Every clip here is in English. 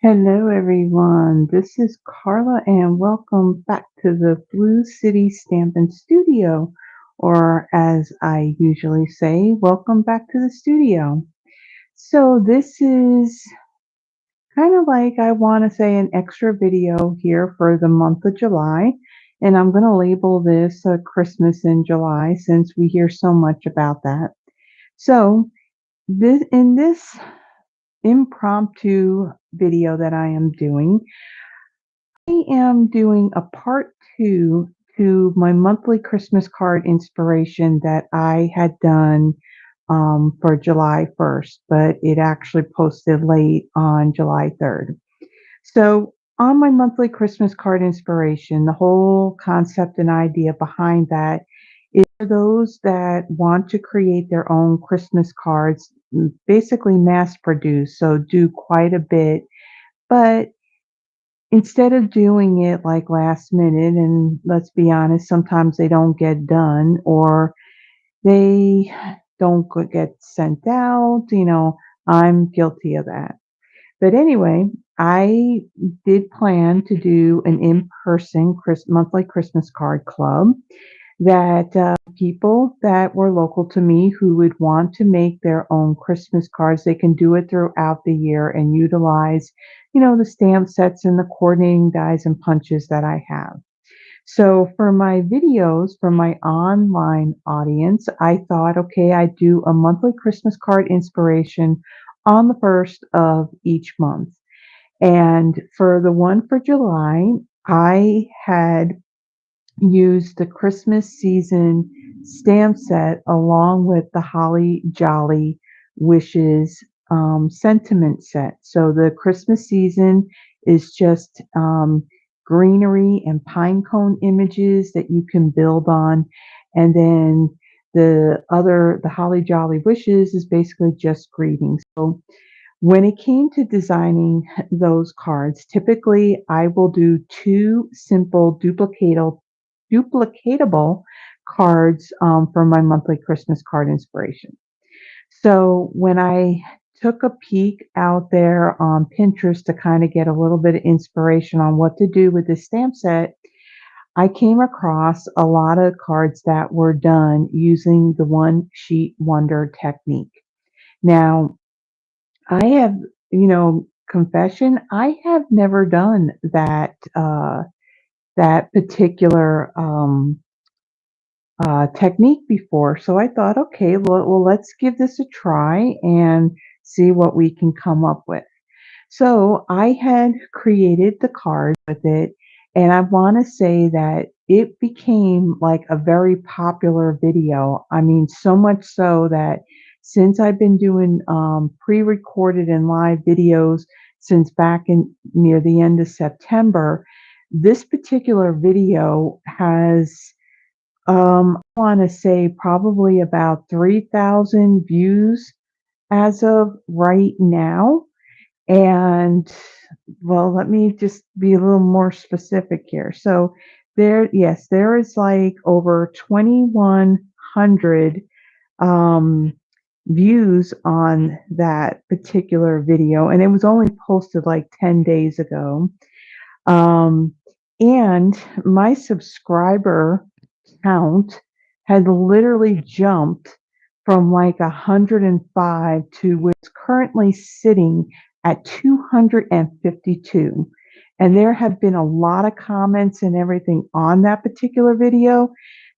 Hello, everyone. This is Carla, and welcome back to the Blue City Stampin' Studio, or as I usually say, welcome back to the studio. So, this is kind of like I want to say an extra video here for the month of July, and I'm going to label this Christmas in July since we hear so much about that. So, in this impromptu video that I am doing, I am doing a part two to my monthly Christmas card inspiration that I had done for July 1st, but it actually posted late on July 3rd. So, on my monthly Christmas card inspiration, the whole concept and idea behind that is for those that want to create their own Christmas cards, basically mass produce, so do quite a bit, but instead of doing it like last minute, and let's be honest, sometimes they don't get done or they don't get sent out, I'm guilty of that. But anyway, I did plan to do an in-person monthly Christmas card club that people that were local to me who would want to make their own Christmas cards, they can do it throughout the year and utilize, the stamp sets and the coordinating dies and punches that I have. So for my videos, for my online audience, I thought, okay, I'd do a monthly Christmas card inspiration on the first of each month. And for the one for July, I had used the Christmas season stamp set along with the Holly Jolly Wishes sentiment set. So the Christmas season is just greenery and pine cone images that you can build on. And then the Holly Jolly Wishes is basically just greetings. So when it came to designing those cards, typically I will do two simple duplicatable cards for my monthly Christmas card inspiration. So when I took a peek out there on Pinterest to kind of get a little bit of inspiration on what to do with this stamp set, I came across a lot of cards that were done using the one sheet wonder technique. Now, I have, confession, I have never done that particular technique before. So I thought, okay, well, let's give this a try and see what we can come up with. So I had created the card with it, and I want to say that it became like a very popular video. I mean, so much so that since I've been doing pre-recorded and live videos since back in near the end of September, this particular video has I want to say probably about 3,000 views as of right now. And well, let me just be a little more specific here. So yes, there is like over 2,100 um, views on that particular video, and it was only posted like 10 days ago. Um, and my subscriber count had literally jumped from like 105 to where it's currently sitting at 252. And there have been a lot of comments and everything on that particular video.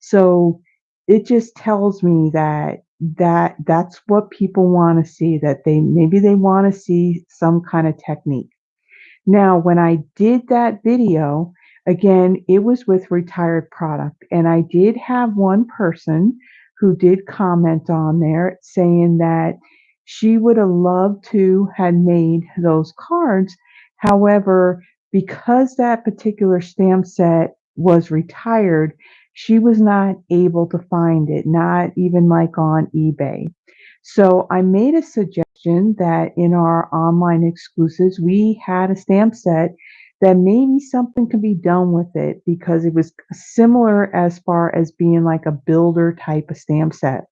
So it just tells me that's what people want to see, that they want to see some kind of technique. Now, when I did that video, again, it was with retired product. And I did have one person who did comment on there saying that she would have loved to had made those cards. However, because that particular stamp set was retired, she was not able to find it, not even like on eBay. So I made a suggestion that in our online exclusives, we had a stamp set that maybe something could be done with it because it was similar as far as being like a builder type of stamp set.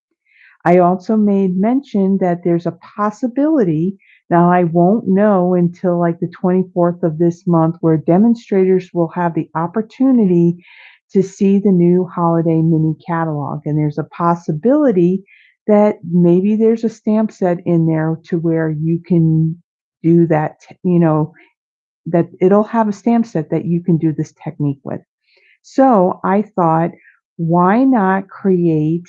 I also made mention that there's a possibility Now, I won't know until like the 24th of this month, where demonstrators will have the opportunity to see the new holiday mini catalog. And there's a possibility that maybe there's a stamp set in there to where you can do that, that it'll have a stamp set that you can do this technique with. So I thought, why not create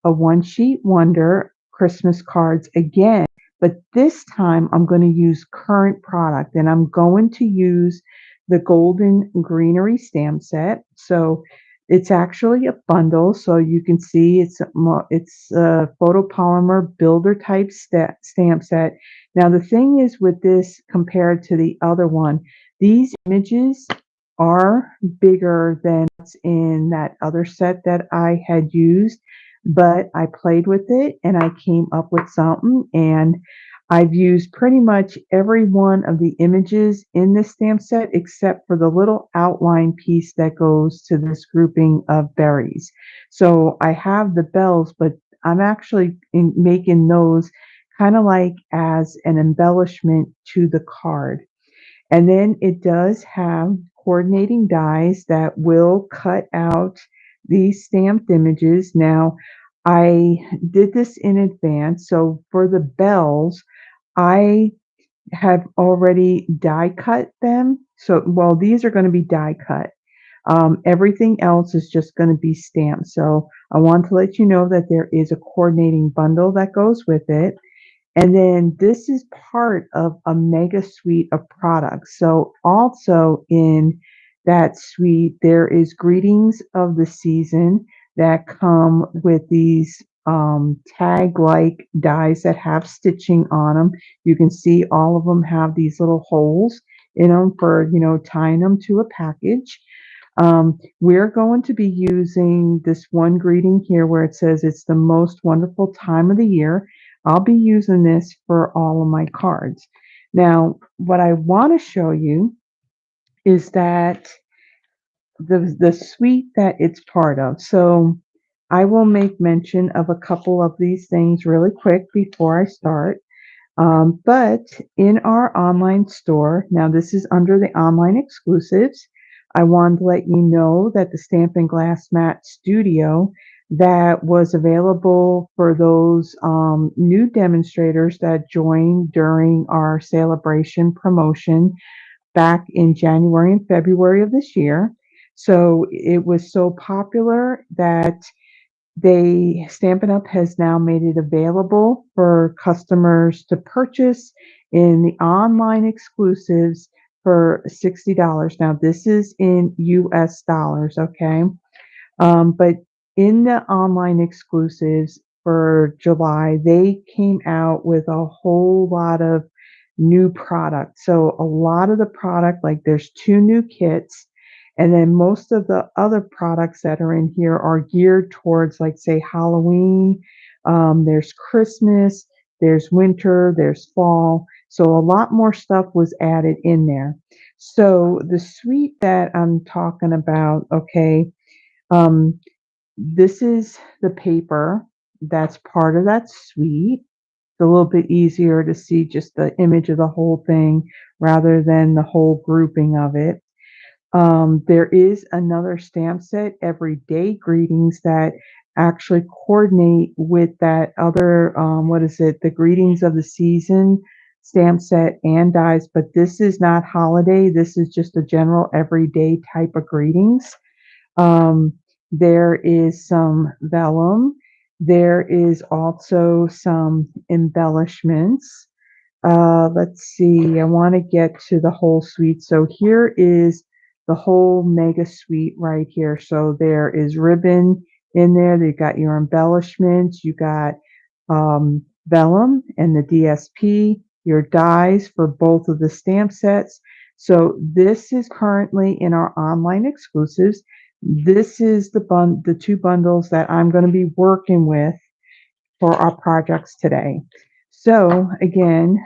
a one sheet wonder Christmas cards again? But this time I'm going to use current product, and I'm going to use the golden greenery stamp set. So it's actually a bundle. So you can see it's a photopolymer builder type stamp set. Now the thing is with this compared to the other one, these images are bigger than what's in that other set that I had used, but I played with it and I came up with something, and I've used pretty much every one of the images in this stamp set except for the little outline piece that goes to this grouping of berries. So I have the bells, but I'm actually making those kind of like as an embellishment to the card. And then it does have coordinating dies that will cut out these stamped images. Now, I did this in advance. So for the bells, I have already die cut them. So, well, these are going to be die cut. Everything else is just going to be stamped. So I want to let you know that there is a coordinating bundle that goes with it. And then this is part of a mega suite of products. So also in that suite, there is greetings of the season that come with these tag-like dies that have stitching on them. You can see all of them have these little holes in them for, tying them to a package. We're going to be using this one greeting here where it says it's the most wonderful time of the year. I'll be using this for all of my cards. Now, what I want to show you is that the suite that it's part of. So I will make mention of a couple of these things really quick before I start. But in our online store, now this is under the online exclusives, I wanted to let you know that the Stampin' Glass Mat Studio that was available for those new demonstrators that joined during our celebration promotion back in January and February of this year. So it was so popular that Stampin' Up! Has now made it available for customers to purchase in the online exclusives for $60. Now, this is in US dollars, okay? But in the online exclusives for July, they came out with a whole lot of new product. So a lot of the product, like there's two new kits, and then most of the other products that are in here are geared towards, like, say, Halloween. There's Christmas, there's winter, there's fall. So a lot more stuff was added in there. So the suite that I'm talking about, okay, um, this is the paper that's part of that suite. It's a little bit easier to see just the image of the whole thing rather than the whole grouping of it. There is another stamp set, Everyday Greetings, that actually coordinate with that other, what is it, the Greetings of the Season stamp set and dies, but this is not holiday. This is just a general everyday type of greetings. Um, there is some vellum. There is also some embellishments. Let's see, I want to get to the whole suite. So here is the whole mega suite right here. So there is ribbon in there. They got your embellishments. You got vellum and the DSP, your dies for both of the stamp sets. So this is currently in our online exclusives. This is the two bundles that I'm going to be working with for our projects today. So again,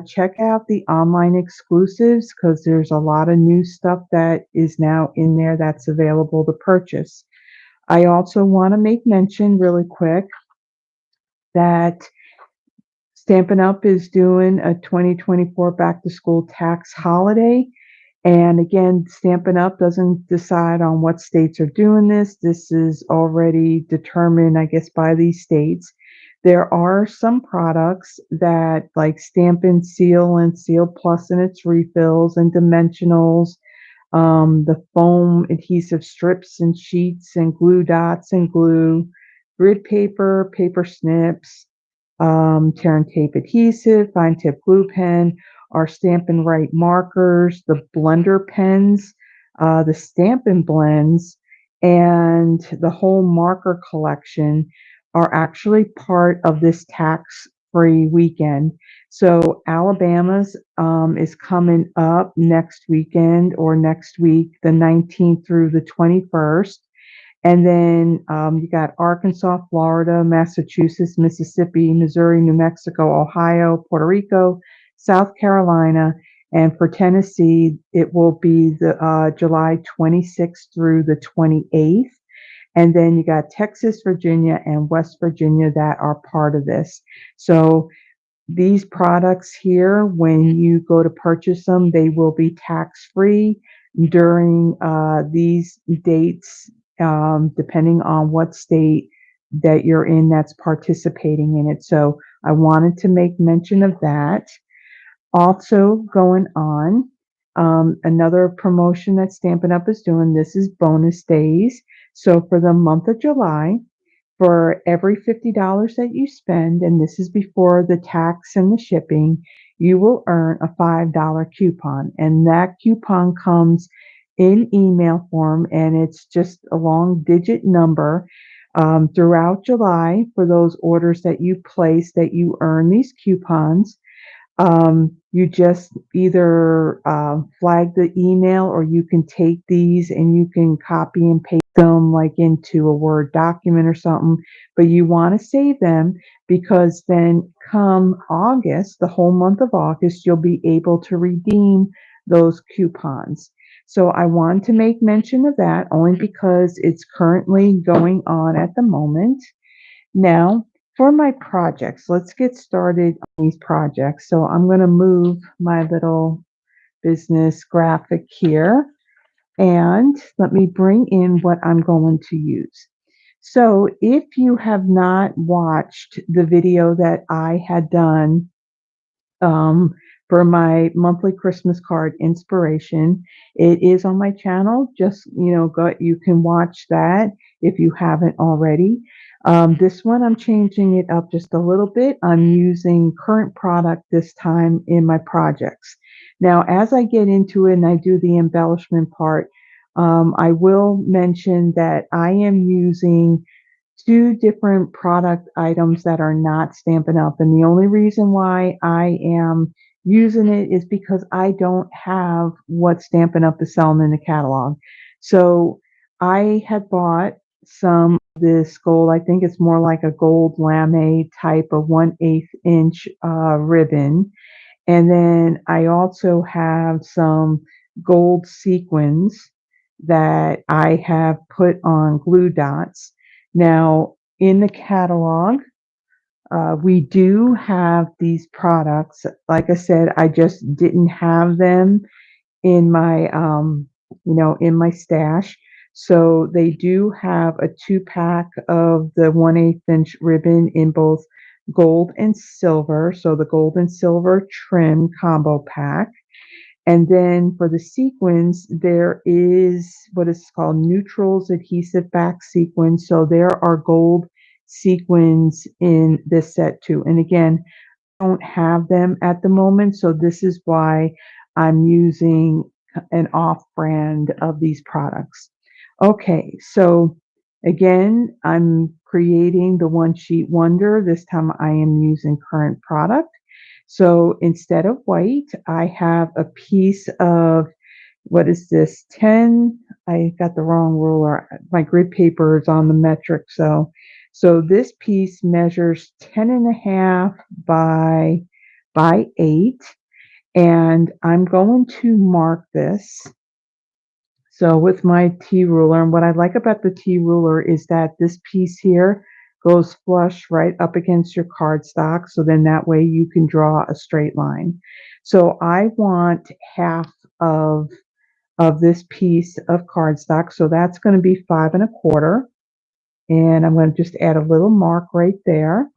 check out the online exclusives because there's a lot of new stuff that is now in there that's available to purchase. I also want to make mention really quick that Stampin' Up! Is doing a 2024 back to school tax holiday. And again, Stampin' Up! Doesn't decide on what states are doing this. This is already determined, I guess, by these states. There are some products that like Stampin' Seal and Seal Plus and its refills and dimensionals, the foam adhesive strips and sheets and glue dots and glue, grid paper, paper snips, tear and tape adhesive, fine tip glue pen, our Stampin' Right markers, the blender pens, the Stampin' blends, and the whole marker collection are actually part of this tax-free weekend. So Alabama's is coming up next weekend or next week, the 19th through the 21st. And then you got Arkansas, Florida, Massachusetts, Mississippi, Missouri, New Mexico, Ohio, Puerto Rico, South Carolina, and for Tennessee, it will be the July 26th through the 28th. And then you got Texas, Virginia, and West Virginia that are part of this. So these products here, when you go to purchase them, they will be tax-free during these dates, depending on what state that you're in that's participating in it. So I wanted to make mention of that. Also going on, another promotion that Stampin' Up! Is doing, this is bonus days. So for the month of July, for every $50 that you spend, and this is before the tax and the shipping, you will earn a $5 coupon. And that coupon comes in email form, and it's just a long digit number. Throughout July, for those orders that you place, that you earn these coupons. You just either flag the email, or you can take these and you can copy and paste them like into a Word document or something. But you want to save them, because then come August, the whole month of August, you'll be able to redeem those coupons. So I want to make mention of that only because it's currently going on at the moment. Now, for my projects, let's get started on these projects. So I'm going to move my little business graphic here, and let me bring in what I'm going to use. So if you have not watched the video that I had done um, for my monthly Christmas card inspiration, it is on my channel. Just, you can watch that if you haven't already. This one, I'm changing it up just a little bit. I'm using current product this time in my projects. Now, as I get into it and I do the embellishment part, I will mention that I am using two different product items that are not Stampin' Up! And the only reason why I am using it is because I don't have what Stampin' Up! Is selling in the catalog. So I had bought some of this gold, I think it's more like a gold lame type of 1/8 inch ribbon. And then I also have some gold sequins that I have put on glue dots. Now, in the catalog, we do have these products. Like I said, I just didn't have them in my, in my stash. So they do have a 2-pack of the 1/8 inch ribbon in both gold and silver. So the gold and silver trim combo pack. And then for the sequins, there is what is called neutrals adhesive back sequins. So there are gold sequins in this set too. And again, I don't have them at the moment. So this is why I'm using an off brand of these products. Okay, so again, I'm creating the one sheet wonder. This time I am using current product. So instead of white, I have a piece of, what is this, 10, I got the wrong ruler. My grid paper is on the metric. So this piece measures 10.5 by 8. And I'm going to mark this. So with my T ruler, and what I like about the T ruler is that this piece here, goes flush right up against your cardstock, so then that way you can draw a straight line. So I want half of this piece of cardstock, so that's going to be 5 1/4, and I'm going to just add a little mark right there,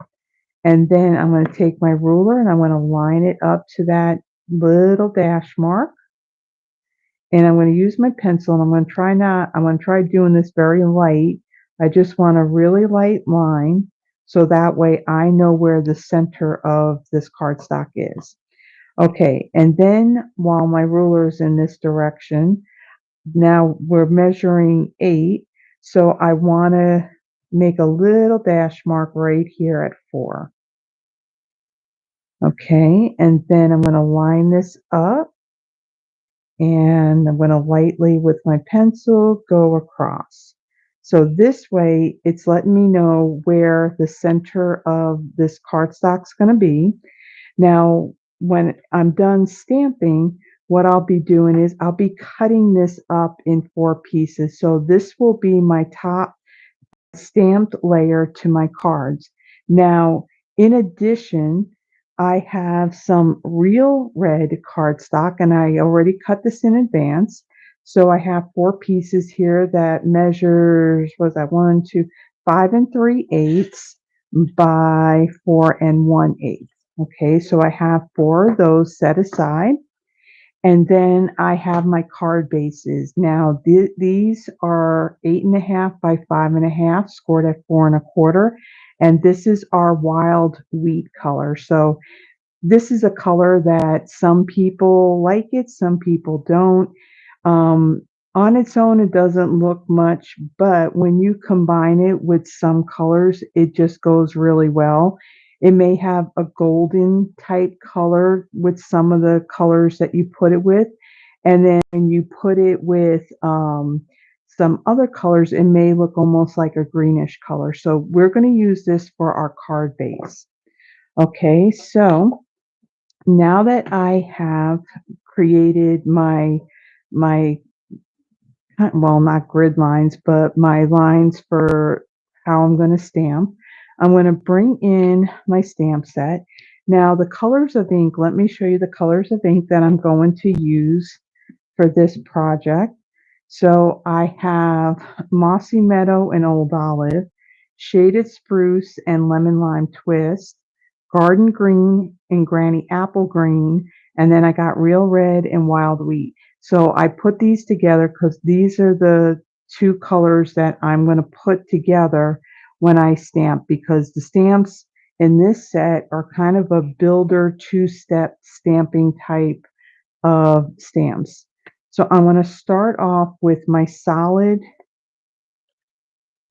and then I'm going to take my ruler and I'm going to line it up to that little dash mark, and I'm going to use my pencil, and I'm going to try doing this very light. I just want a really light line so that way I know where the center of this cardstock is. Okay, and then while my ruler is in this direction, now we're measuring 8, so I want to make a little dash mark right here at 4. Okay, and then I'm going to line this up, and I'm going to lightly with my pencil go across. So this way it's letting me know where the center of this cardstock's going to be. Now, when I'm done stamping, what I'll be doing is I'll be cutting this up in 4 pieces. So this will be my top stamped layer to my cards. Now, in addition, I have some real red cardstock, and I already cut this in advance. So I have 4 pieces here that measures, was that 1, 2, 5 3/8 by 4 1/8. Okay, so I have 4 of those set aside. And then I have my card bases. Now these are 8.5 by 5.5, scored at 4 1/4. And this is our wild wheat color. So this is a color that some people like it, some people don't. Um, on its own, it doesn't look much, but when you combine it with some colors, it just goes really well. It may have a golden type color with some of the colors that you put it with. And then when you put it with some other colors, it may look almost like a greenish color. So we're going to use this for our card base. Okay, so now that I have created my well, not grid lines, but my lines for how I'm going to stamp, I'm going to bring in my stamp set. Now the colors of ink, let me show you the colors of ink that I'm going to use for this project. So I have Mossy Meadow and Old Olive, Shaded Spruce and Lemon Lime Twist, Garden Green and Granny Apple Green, and then I got Real Red and Wild Wheat. So I put these together because these are the 2 colors that I'm going to put together when I stamp, because the stamps in this set are kind of a builder 2-step stamping type of stamps. So I'm going to start off with my solid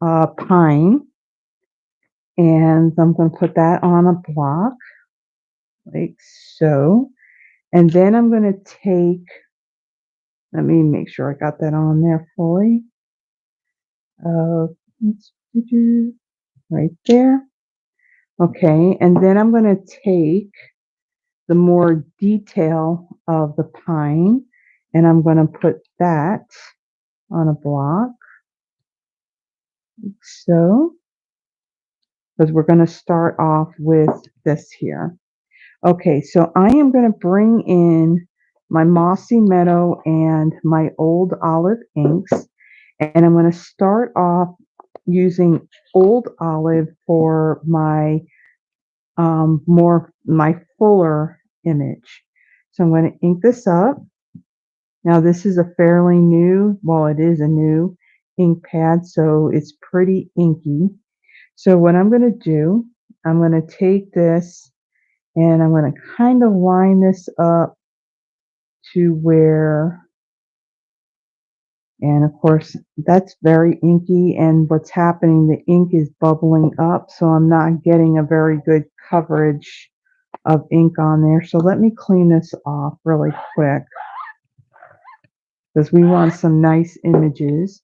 pine, and I'm going to put that on a block like so. And then I'm going to take, let me make sure I got that on there fully. Right there. Okay, and then I'm going to take the more detail of the pine, and I'm going to put that on a block like so, because we're going to start off with this here. Okay, so I am going to bring in my Mossy Meadow and my Old Olive inks, and I'm going to start off using Old Olive for my my fuller image. So I'm going to ink this up. Now this is a fairly new, well, it is a new ink pad, so it's pretty inky. So what I'm going to do, I'm going to take this and I'm going to kind of line this up to where, and of course that's very inky, and what's happening, the ink is bubbling up, so I'm not getting a very good coverage of ink on there. So let me clean this off really quick, because we want some nice images.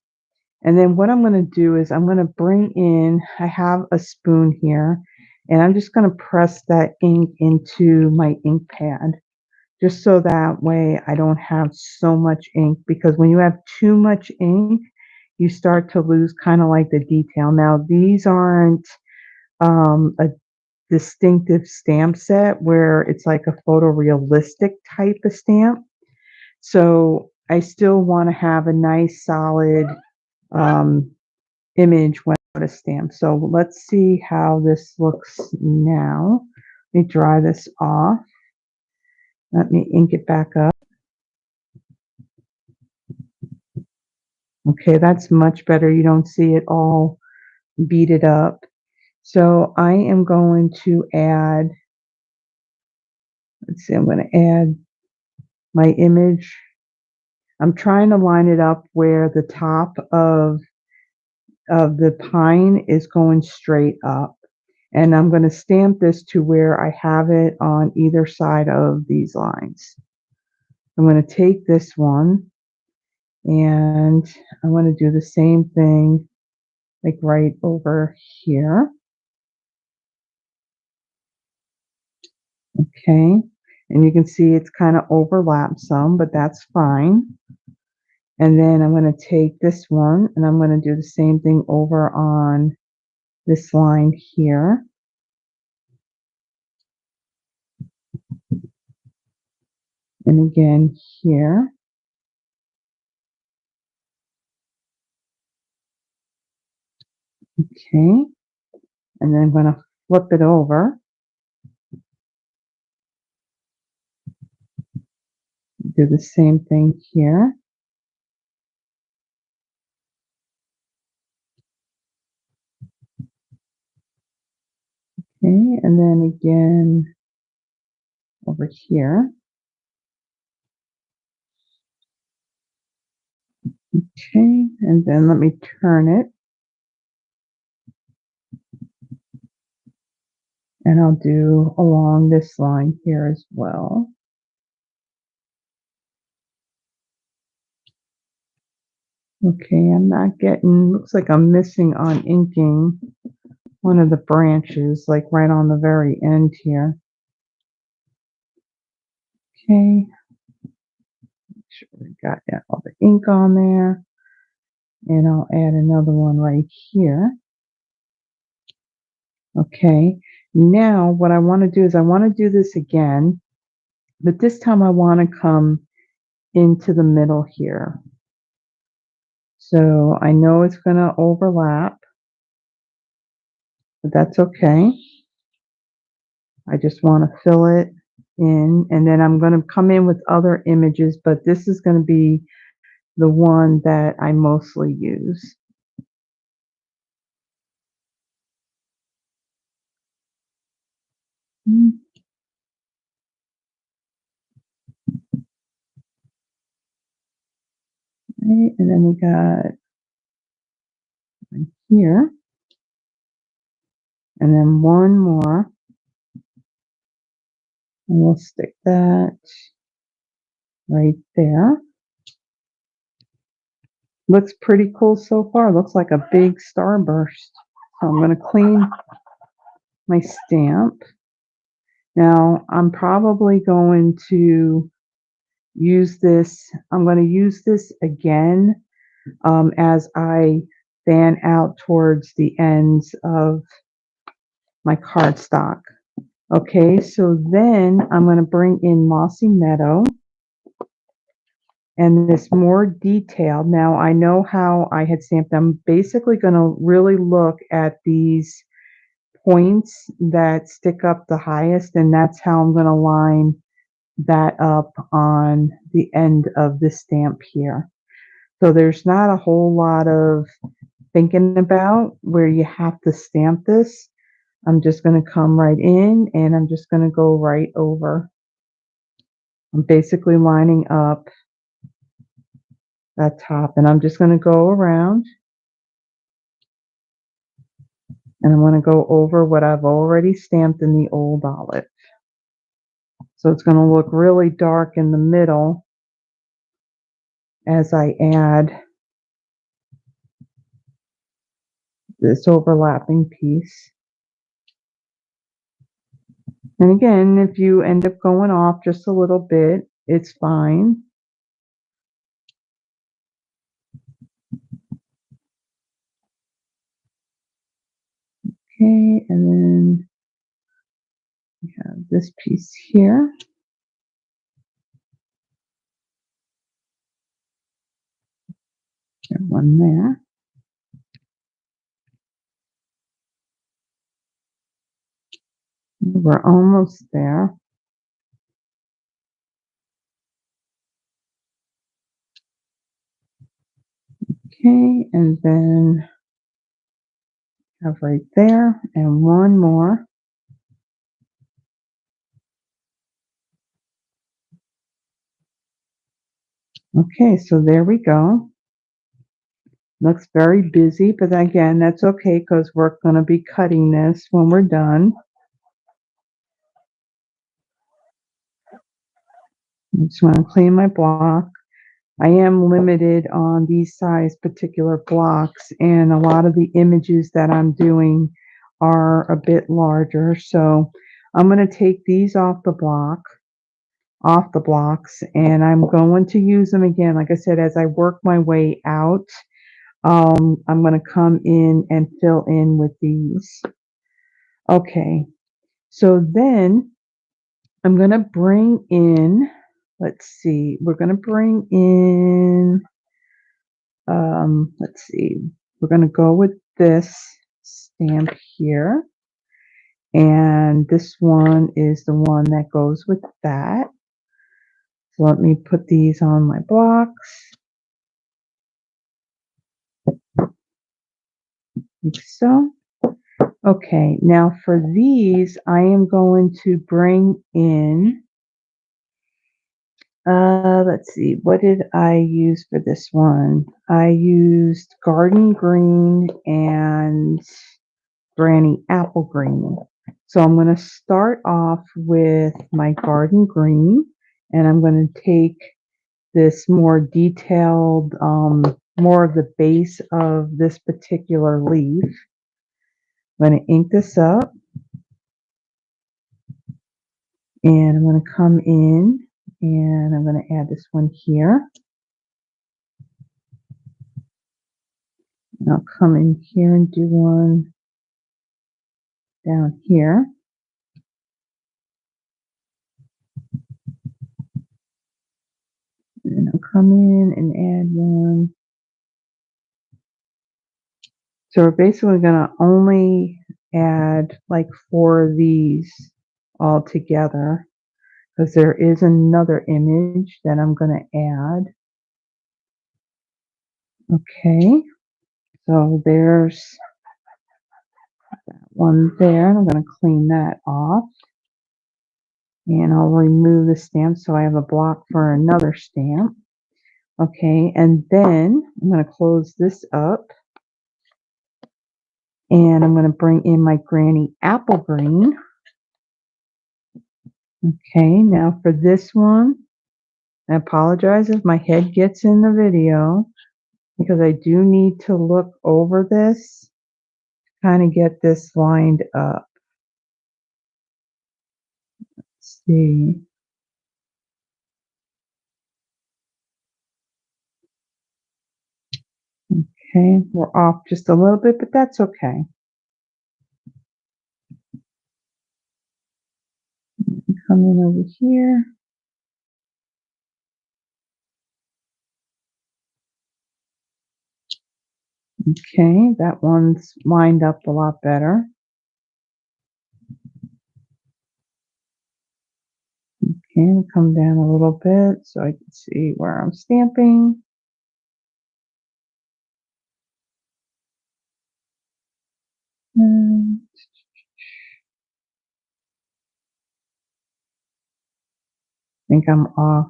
And then what I'm going to do is I'm going to bring in, I have a spoon here, and I'm just going to press that ink into my ink pad, just so that way I don't have so much ink, because when you have too much ink, you start to lose kind of like the detail. Now these aren't a distinctive stamp set where it's like a photorealistic type of stamp. So I still want to have a nice solid um, image when I put a stamp. So let's see how this looks now. Let me dry this off. Let me ink it back up. Okay, that's much better. You don't see it all beat up. So I am going to add, let's see, I'm going to add my image. I'm trying to line it up where the top of the pine is going straight up. And I'm going to stamp this to where I have it on either side of these lines. I'm going to take this one and I'm going to do the same thing like right over here. Okay. And you can see it's kind of overlapped some, but that's fine. And then I'm going to take this one and I'm going to do the same thing over on this line here. And again here. Okay. And then I'm going to flip it over. Do the same thing here. Okay, and then again over here. Okay, and then let me turn it. And I'll do along this line here as well. Okay, I'm not getting, looks like I'm missing on inking one of the branches, like right on the very end here. Okay, make sure we got all the ink on there. And I'll add another one right here. Okay, now what I want to do is I want to do this again, but this time I want to come into the middle here. So I know it's going to overlap, but that's okay. I just want to fill it in, and then I'm going to come in with other images, but this is going to be the one that I mostly use. Right, and then we got one here, and then one more, and we'll stick that right there. Looks pretty cool so far. Looks like a big starburst. So I'm going to clean my stamp. Now I'm probably going to use this. I'm going to use this again as I fan out towards the ends of my cardstock. Okay, so then I'm going to bring in Mossy Meadow and this more detailed. Now I know how I had stamped them. I'm basically going to really look at these points that stick up the highest, and that's how I'm going to line that up on the end of the stamp here. So there's not a whole lot of thinking about where you have to stamp this. I'm just going to come right in and I'm just going to go right over. I'm basically lining up that top, and I'm just going to go around and I'm going to go over what I've already stamped in the old olive. So it's going to look really dark in the middle as I add this overlapping piece. And again, if you end up going off just a little bit, it's fine. Okay, and then we have this piece here. There's one there. We're almost there. Okay, and then have right there, and one more. Okay, so there we go. Looks very busy, but again, that's okay because we're going to be cutting this when we're done. I just want to clean my block. I am limited on these size particular blocks, and a lot of the images that I'm doing are a bit larger. So I'm going to take these off the blocks, and I'm going to use them again. Like I said, as I work my way out, I'm going to come in and fill in with these. Okay, so then I'm going to bring in, let's see, we're going to bring in, let's see, we're going to go with this stamp here. And this one is the one that goes with that. So let me put these on my blocks. Like so. Okay, now for these, I am going to bring in, let's see, what did I use for this one? I used Garden Green and Granny Apple Green. So I'm going to start off with my Garden Green, and I'm going to take this more detailed, more of the base of this particular leaf. I'm going to ink this up, and I'm going to come in and I'm going to add this one here. And I'll come in here and do one down here. And then I'll come in and add one. So we're basically going to only add like 4 of these all together, because there is another image that I'm going to add. Okay, so there's that one there, and I'm going to clean that off. And I'll remove the stamp so I have a block for another stamp. Okay, and then I'm going to close this up. And I'm going to bring in my Granny Apple Green. Okay, now for this one, I apologize if my head gets in the video, because I do need to look over this, kind of get this lined up. Let's see. Okay, we're off just a little bit, but that's okay. Come in over here. Okay, that one's lined up a lot better. Okay, come down a little bit so I can see where I'm stamping. I think I'm off.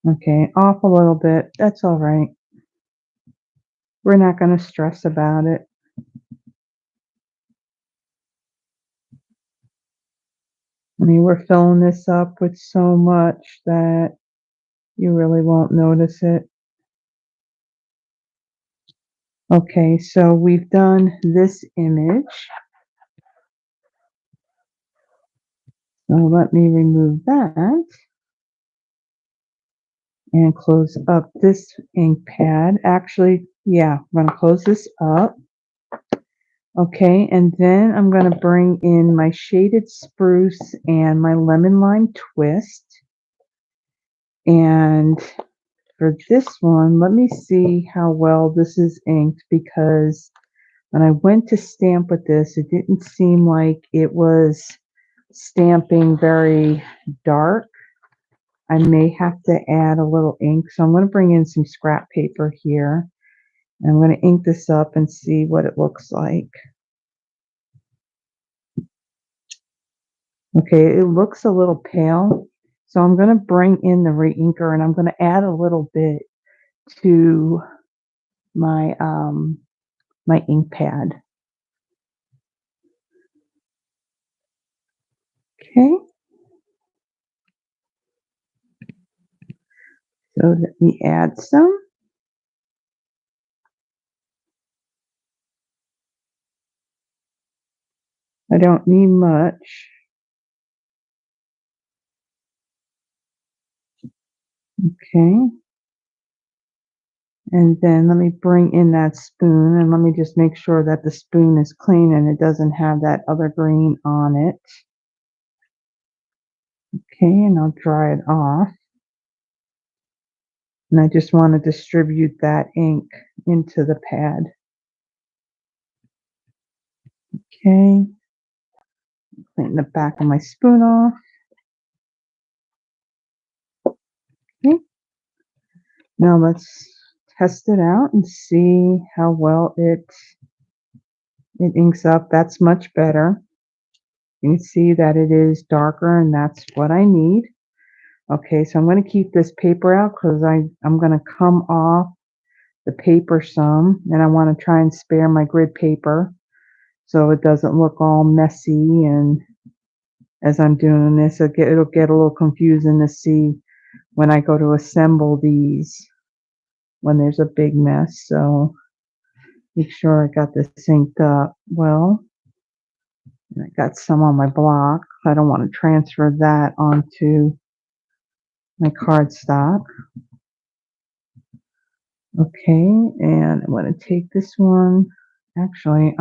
Okay, off a little bit. That's all right. We're not going to stress about it. I mean, we're filling this up with so much that you really won't notice it. Okay, so we've done this image. So let me remove that and close up this ink pad. Actually, yeah, I'm going to close this up. Okay, and then I'm going to bring in my shaded spruce and my lemon lime twist. And for this one, let me see how well this is inked, because when I went to stamp with this, it didn't seem like it was stamping very dark. I may have to add a little ink, so I'm going to bring in some scrap paper here. And I'm going to ink this up and see what it looks like. Okay, it looks a little pale, so I'm going to bring in the re-inker and I'm going to add a little bit to my my ink pad. Okay, so let me add some. I don't need much. Okay, and then let me bring in that spoon and let me just make sure that the spoon is clean and it doesn't have that other green on it. Okay, and I'll dry it off. And I just want to distribute that ink into the pad. Okay, clean the back of my spoon off. Okay, now let's test it out and see how well it inks up. That's much better. You can see that it is darker, and that's what I need. Okay, so I'm going to keep this paper out because I'm going to come off the paper some, and I want to try and spare my grid paper so it doesn't look all messy. And as I'm doing this, it'll get a little confusing to see when I go to assemble these when there's a big mess. So make sure I got this synced up well. And I got some on my block. I don't want to transfer that onto my cardstock. Okay, and I'm going to take this one. Actually,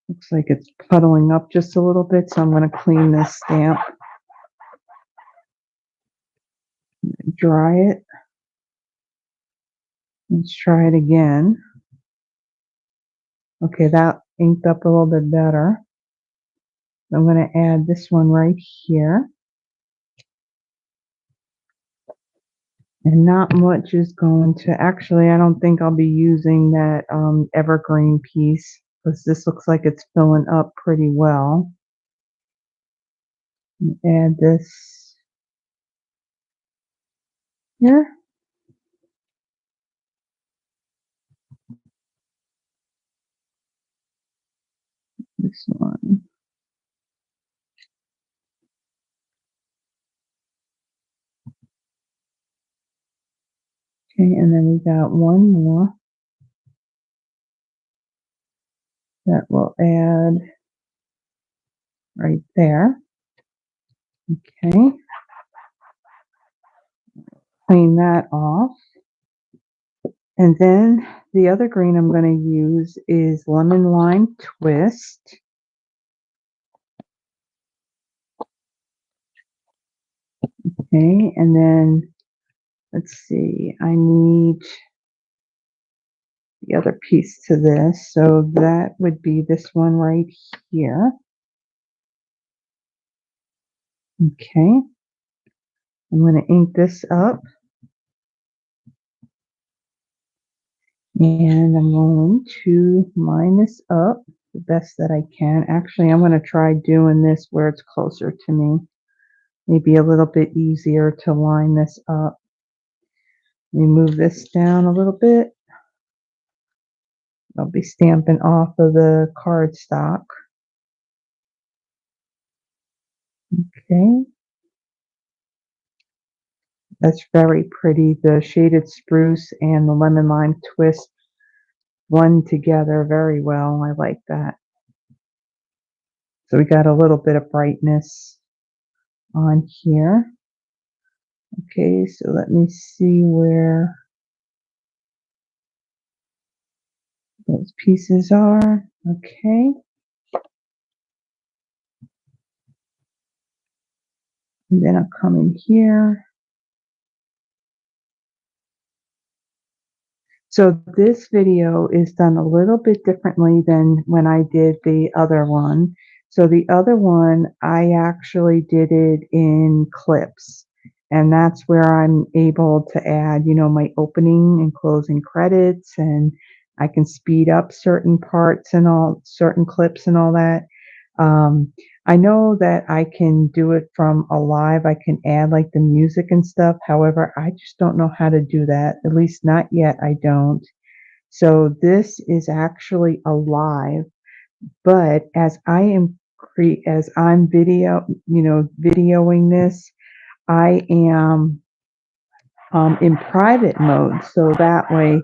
looks like it's puddling up just a little bit, so I'm going to clean this stamp, dry it. Let's try it again. Okay, that inked up a little bit better. I'm going to add this one right here. And not much is going to, actually, I don't think I'll be using that evergreen piece because this looks like it's filling up pretty well. Add this here. This one. Okay, and then we got one more that we'll add right there. Okay, clean that off. And then the other green I'm going to use is Lemon Lime Twist. Okay, and then let's see, I need the other piece to this, so that would be this one right here. Okay, I'm going to ink this up, and I'm going to line this up the best that I can. Actually, I'm going to try doing this where it's closer to me, maybe a little bit easier to line this up. Let me move this down a little bit. I'll be stamping off of the cardstock. Okay, that's very pretty. The shaded spruce and the lemon lime twist blend together very well. I like that. So we got a little bit of brightness on here. Okay, so let me see where those pieces are. Okay. And then I'll come in here. So this video is done a little bit differently than when I did the other one. So the other one, I actually did it in clips. And that's where I'm able to add, my opening and closing credits, and I can speed up certain parts and all, certain clips and all that. Um, I know that I can do it from a live. I can add like the music and stuff. However, I just don't know how to do that. At least not yet. I don't. So this is actually a live, but as I'm videoing this, I am in private mode. So that way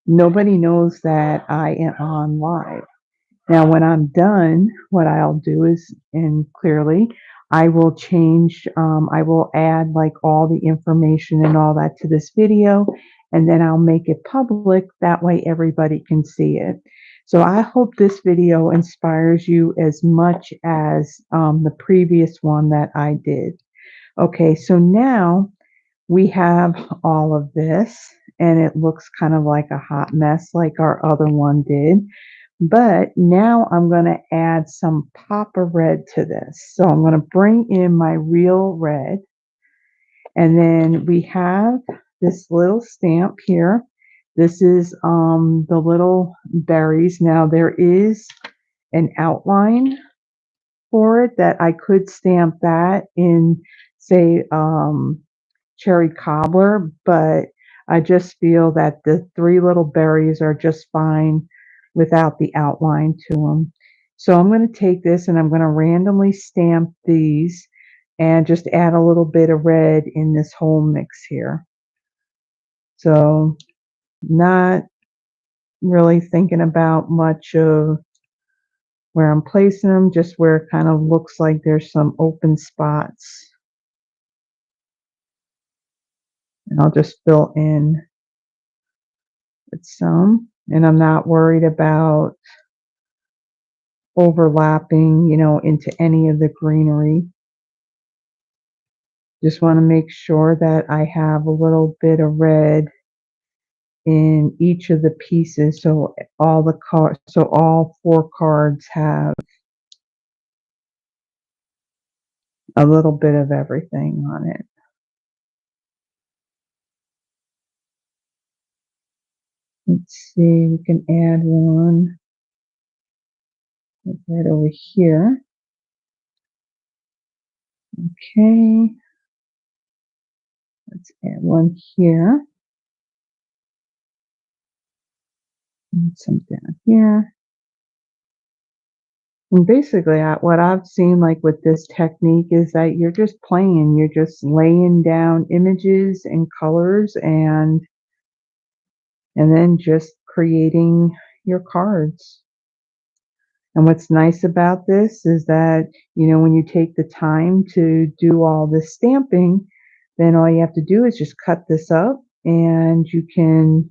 nobody knows that I am on live. Now, when I'm done, what I'll do is, and clearly, I will add like all the information and all that to this video, and then I'll make it public. That way everybody can see it. So I hope this video inspires you as much as the previous one that I did. Okay, so now we have all of this, and it looks kind of like a hot mess like our other one did. But now I'm going to add some pop of red to this. So I'm going to bring in my real red. And then we have this little stamp here. This is the little berries. Now there is an outline for it that I could stamp that in, say, cherry cobbler, but I just feel that the three little berries are just fine without the outline to them. So I'm going to take this and I'm going to randomly stamp these and just add a little bit of red in this whole mix here. So not really thinking about much of where I'm placing them, just where it kind of looks like there's some open spots. And I'll just fill in with some. And I'm not worried about overlapping, into any of the greenery. Just want to make sure that I have a little bit of red in each of the pieces, so all 4 cards have a little bit of everything on it. Let's see, we can add one right over here. Okay, let's add one here. And some down here. And basically, what I've seen like with this technique is that you're just playing, you're just laying down images and colors, and then just creating your cards. And what's nice about this is that, when you take the time to do all this stamping, then all you have to do is just cut this up and you can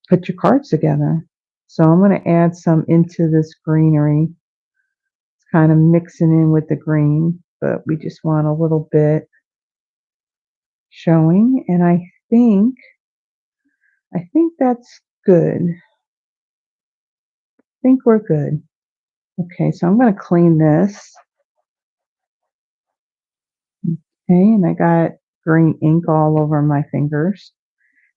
put your cards together. So I'm going to add some into this greenery. It's kind of mixing in with the green, but we just want a little bit showing. And I think that's good. I think we're good. Okay, so I'm going to clean this. Okay, and I got green ink all over my fingers.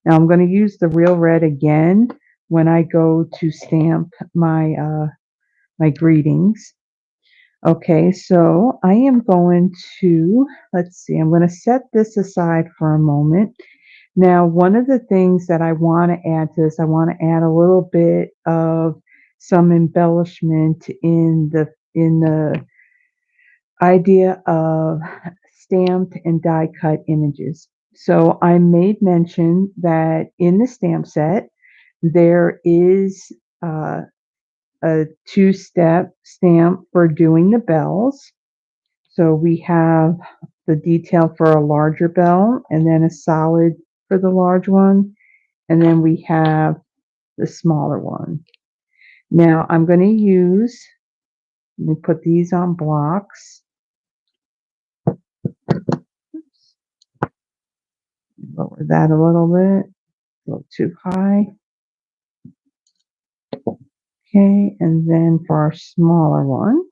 Now I'm going to use the real red again when I go to stamp my my greetings. Okay, so I am going to, let's see, I'm going to set this aside for a moment. Now, one of the things that I want to add to this, I want to add a little bit of some embellishment in the idea of stamped and die cut images. So I made mention that in the stamp set, there is a 2-step stamp for doing the bells. So we have the detail for a larger bell and then a solid for the large one. And then we have the smaller one. Now I'm going to use, let me put these on blocks. Oops. Lower that a little bit, a little too high. Okay, and then for our smaller one,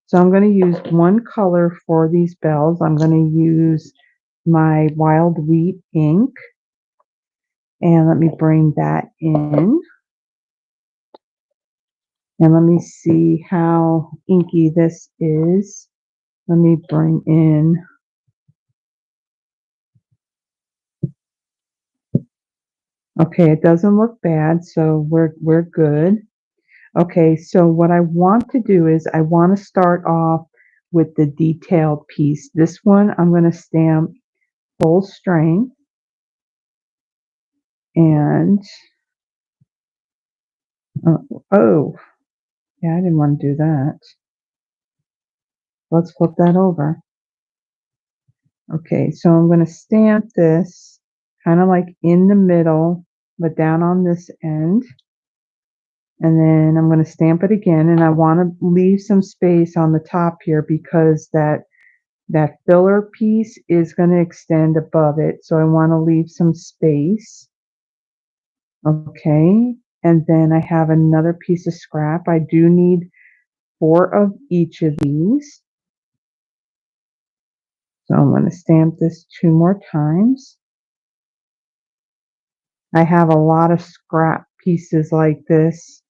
so I'm going to use one color for these bells. I'm going to use my Wild Wheat ink, and let me bring that in. And let me see how inky this is. Let me bring in, okay, it doesn't look bad, so we're good. Okay, so what I want to do is I want to start off with the detailed piece. This one I'm going to stamp full strength, and oh, yeah, I didn't want to do that. Let's flip that over. Okay, so I'm going to stamp this kind of like in the middle, but down on this end. And then I'm going to stamp it again, and I want to leave some space on the top here because that filler piece is going to extend above it, so I want to leave some space. Okay, and then I have another piece of scrap. I do need 4 of each of these. So I'm going to stamp this 2 more times. I have a lot of scrap pieces like this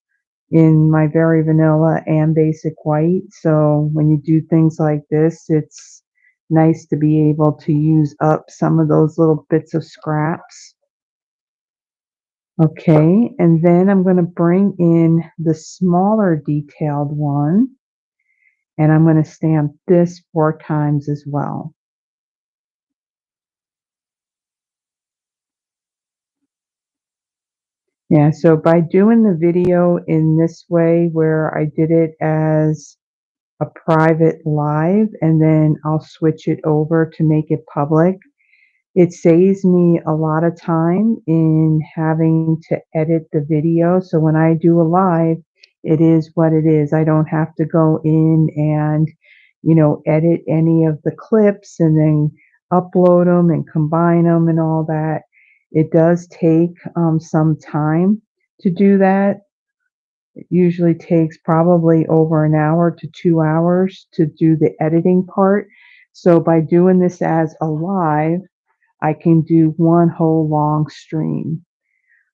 in my very vanilla and basic white. So when you do things like this, it's nice to be able to use up some of those little bits of scraps. Okay, and then I'm going to bring in the smaller detailed one, and I'm going to stamp this 4 times as well. Yeah, so by doing the video in this way where I did it as a private live and then I'll switch it over to make it public, it saves me a lot of time in having to edit the video. So when I do a live, it is what it is. I don't have to go in and, edit any of the clips and then upload them and combine them and all that. It does take some time to do that. It usually takes probably over an hour to 2 hours to do the editing part. So by doing this as a live, I can do one whole long stream.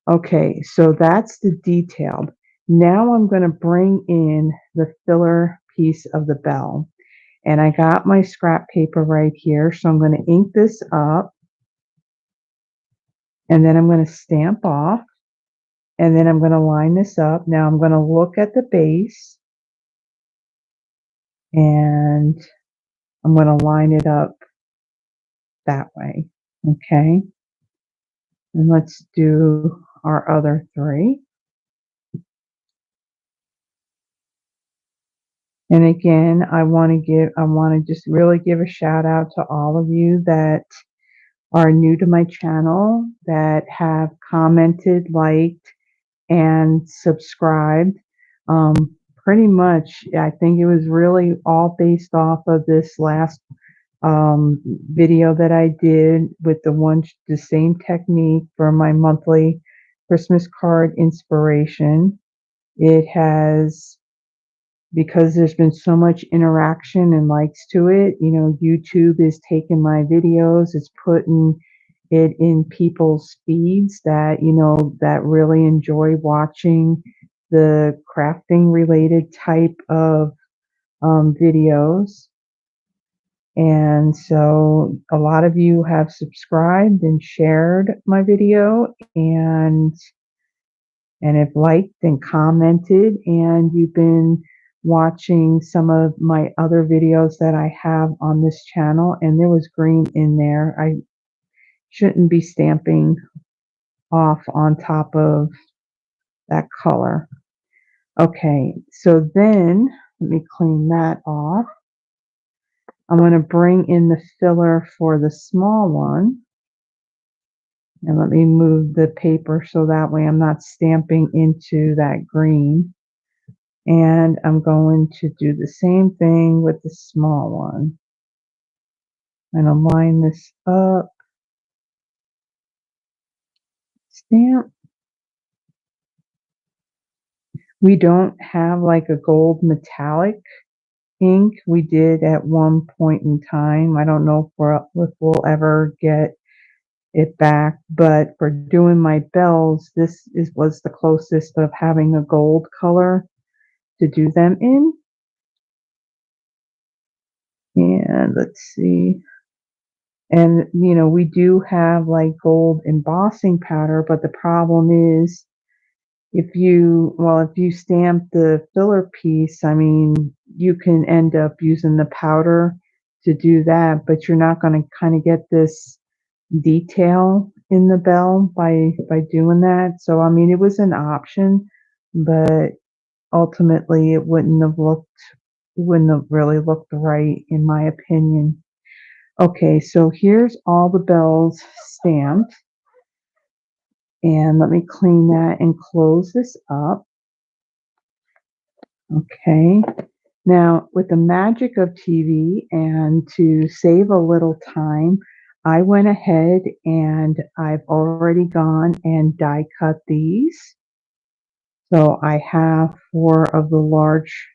Okay, so that's the detailed. Now I'm going to bring in the filler piece of the bell. And I got my scrap paper right here, so I'm going to ink this up. And then I'm going to stamp off. And then I'm going to line this up. Now I'm going to look at the base. And I'm going to line it up that way. Okay. And let's do our other 3. And again, I want to just really give a shout out to all of you that are new to my channel, that have commented, liked, and subscribed. Pretty much, I think it was really all based off of this last video that I did with the same technique for my monthly Christmas card inspiration. It has, because there's been so much interaction and likes to it, YouTube is taking my videos, it's putting it in people's feeds that, that really enjoy watching the crafting related type of videos. And so a lot of you have subscribed and shared my video and have liked and commented, and you've been watching some of my other videos that I have on this channel, and there was green in there. I shouldn't be stamping off on top of that color. Okay, so then let me clean that off. I'm going to bring in the filler for the small one. And let me move the paper so that way I'm not stamping into that green. And I'm going to do the same thing with the small one. And I'll line this up, stamp. We don't have like a gold metallic ink. We did at one point in time. I don't know if we'll ever get it back, but for doing my bells, was the closest of having a gold color to do them in. And let's see. And we do have like gold embossing powder, but the problem is if you stamp the filler piece, I mean, you can end up using the powder to do that, but you're not going to kind of get this detail in the bell by doing that. So I mean, it was an option, but ultimately it wouldn't have really looked right in my opinion. Okay, so here's all the bells stamped, and let me clean that and close this up. Okay, now with the magic of TV and to save a little time, I went ahead and I've already gone and die cut these. So I have 4 of the large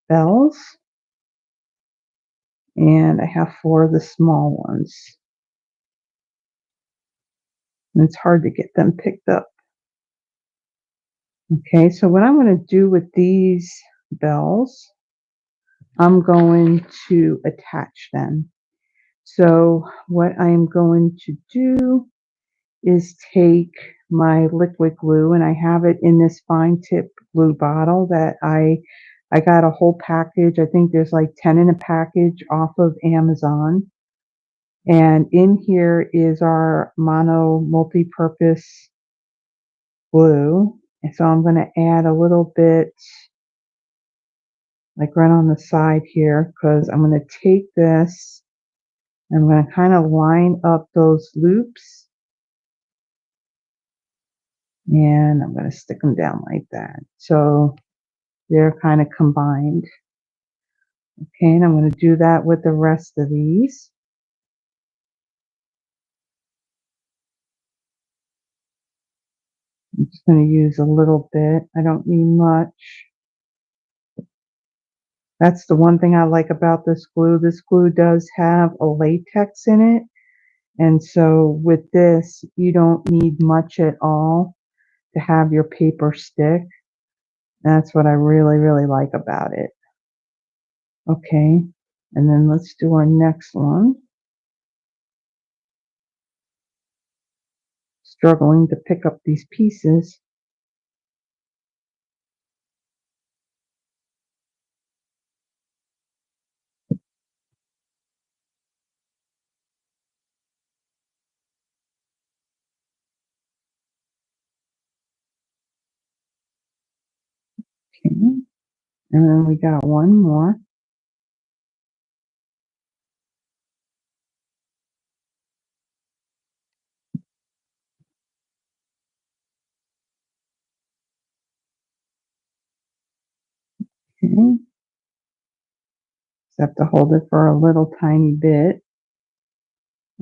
bells and I have 4 of the small ones. And it's hard to get them picked up. Okay, so what I'm going to do with these bells, I'm going to attach them. So what I'm going to do is take my liquid glue, and I have it in this fine tip glue bottle that I got a whole package. I think there's like 10 in a package off of Amazon. And in here is our mono multi-purpose glue. And so I'm going to add a little bit like right on the side here, because I'm going to take this and I'm going to kind of line up those loops, and I'm going to stick them down like that. So they're kind of combined. Okay, and I'm going to do that with the rest of these. I'm just going to use a little bit. I don't need much. That's the one thing I like about this glue. This glue does have a latex in it. And so with this, you don't need much at all to have your paper stick. That's what I really, really like about it. Okay, and then let's do our next one. Struggling to pick up these pieces. Okay, and then we got one more. Okay, just have to hold it for a little tiny bit.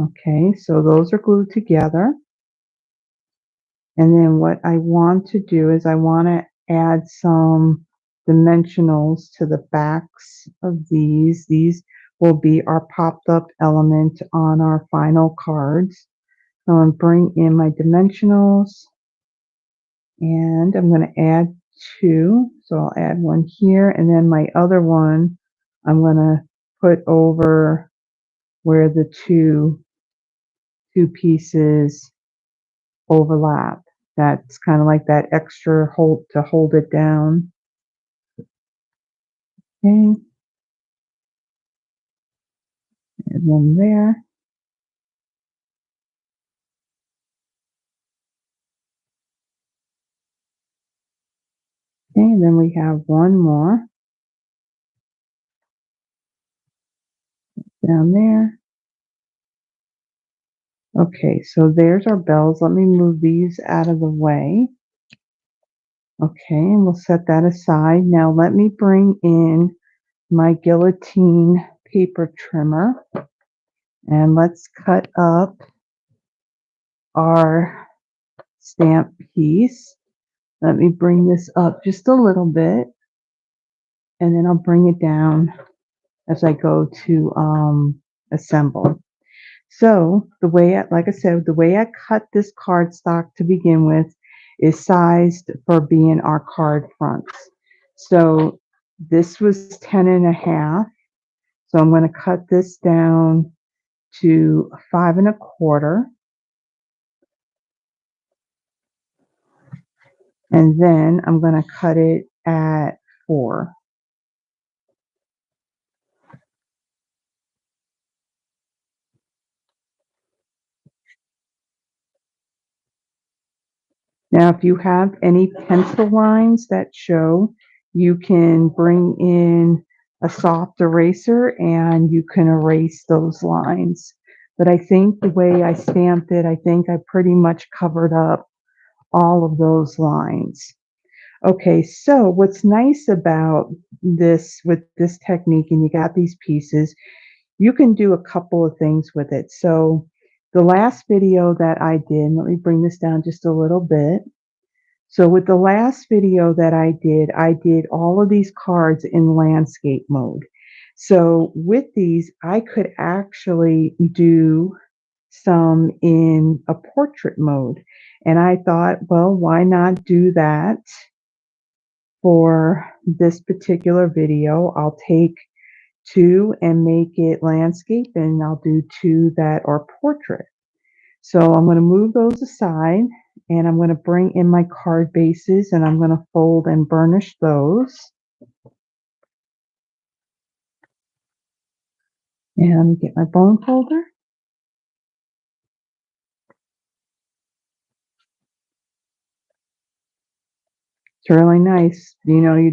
Okay, so those are glued together. And then what I want to do is I want to add some dimensionals to the backs of these. These will be our popped up element on our final cards. So I'm bring in my dimensionals, and I'm going to add 2. So I'll add one here, and then my other one I'm going to put over where the two pieces overlap. That's kind of like that extra hold to hold it down. Okay, and one there. Okay, and then we have one more down there. Okay, so there's our bells. Let me move these out of the way. Okay, and we'll set that aside. Now let me bring in my guillotine paper trimmer and let's cut up our stamp piece. Let me bring this up just a little bit and then I'll bring it down as I go to assemble. So the way, like I said, the way I cut this cardstock to begin with is sized for being our card fronts. So this was 10.5. So I'm going to cut this down to 5.25, and then I'm going to cut it at 4. Now, if you have any pencil lines that show, you can bring in a soft eraser and you can erase those lines. But I think the way I stamped it, I think I pretty much covered up all of those lines. Okay, so what's nice about this with this technique, and you got these pieces, you can do a couple of things with it. So the last video that I did, let me bring this down just a little bit. So with the last video that I did all of these cards in landscape mode. So with these, I could actually do some in a portrait mode. And I thought, well, why not do that for this particular video? I'll take 2 and make it landscape, and I'll do 2 that are portrait. So I'm going to move those aside and I'm going to bring in my card bases and I'm going to fold and burnish those. And let me get my bone folder. It's really nice. You know,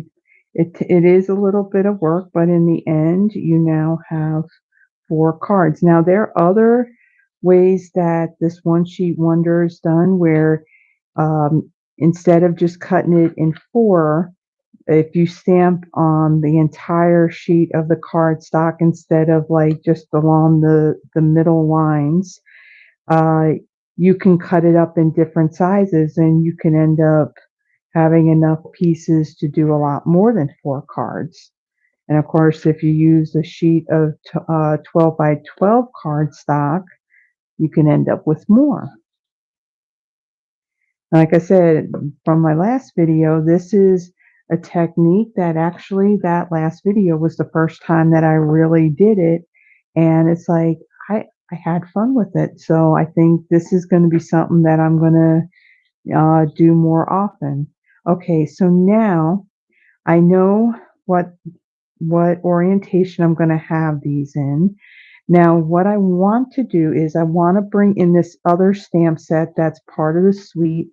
it is a little bit of work, but in the end, you now have 4 cards. Now, there are other ways that this one sheet wonder is done where instead of just cutting it in 4, if you stamp on the entire sheet of the cardstock instead of like just along the middle lines, uh, you can cut it up in different sizes and you can end up having enough pieces to do a lot more than 4 cards. And of course, if you use a sheet of 12 by 12 cardstock, you can end up with more. Like I said from my last video, this is a technique that actually that last video was the first time that I really did it. And it's like, I had fun with it. So I think this is going to be something that I'm going to do more often. Okay, so now I know what orientation I'm going to have these in. Now, what I want to do is I want to bring in this other stamp set that's part of the suite,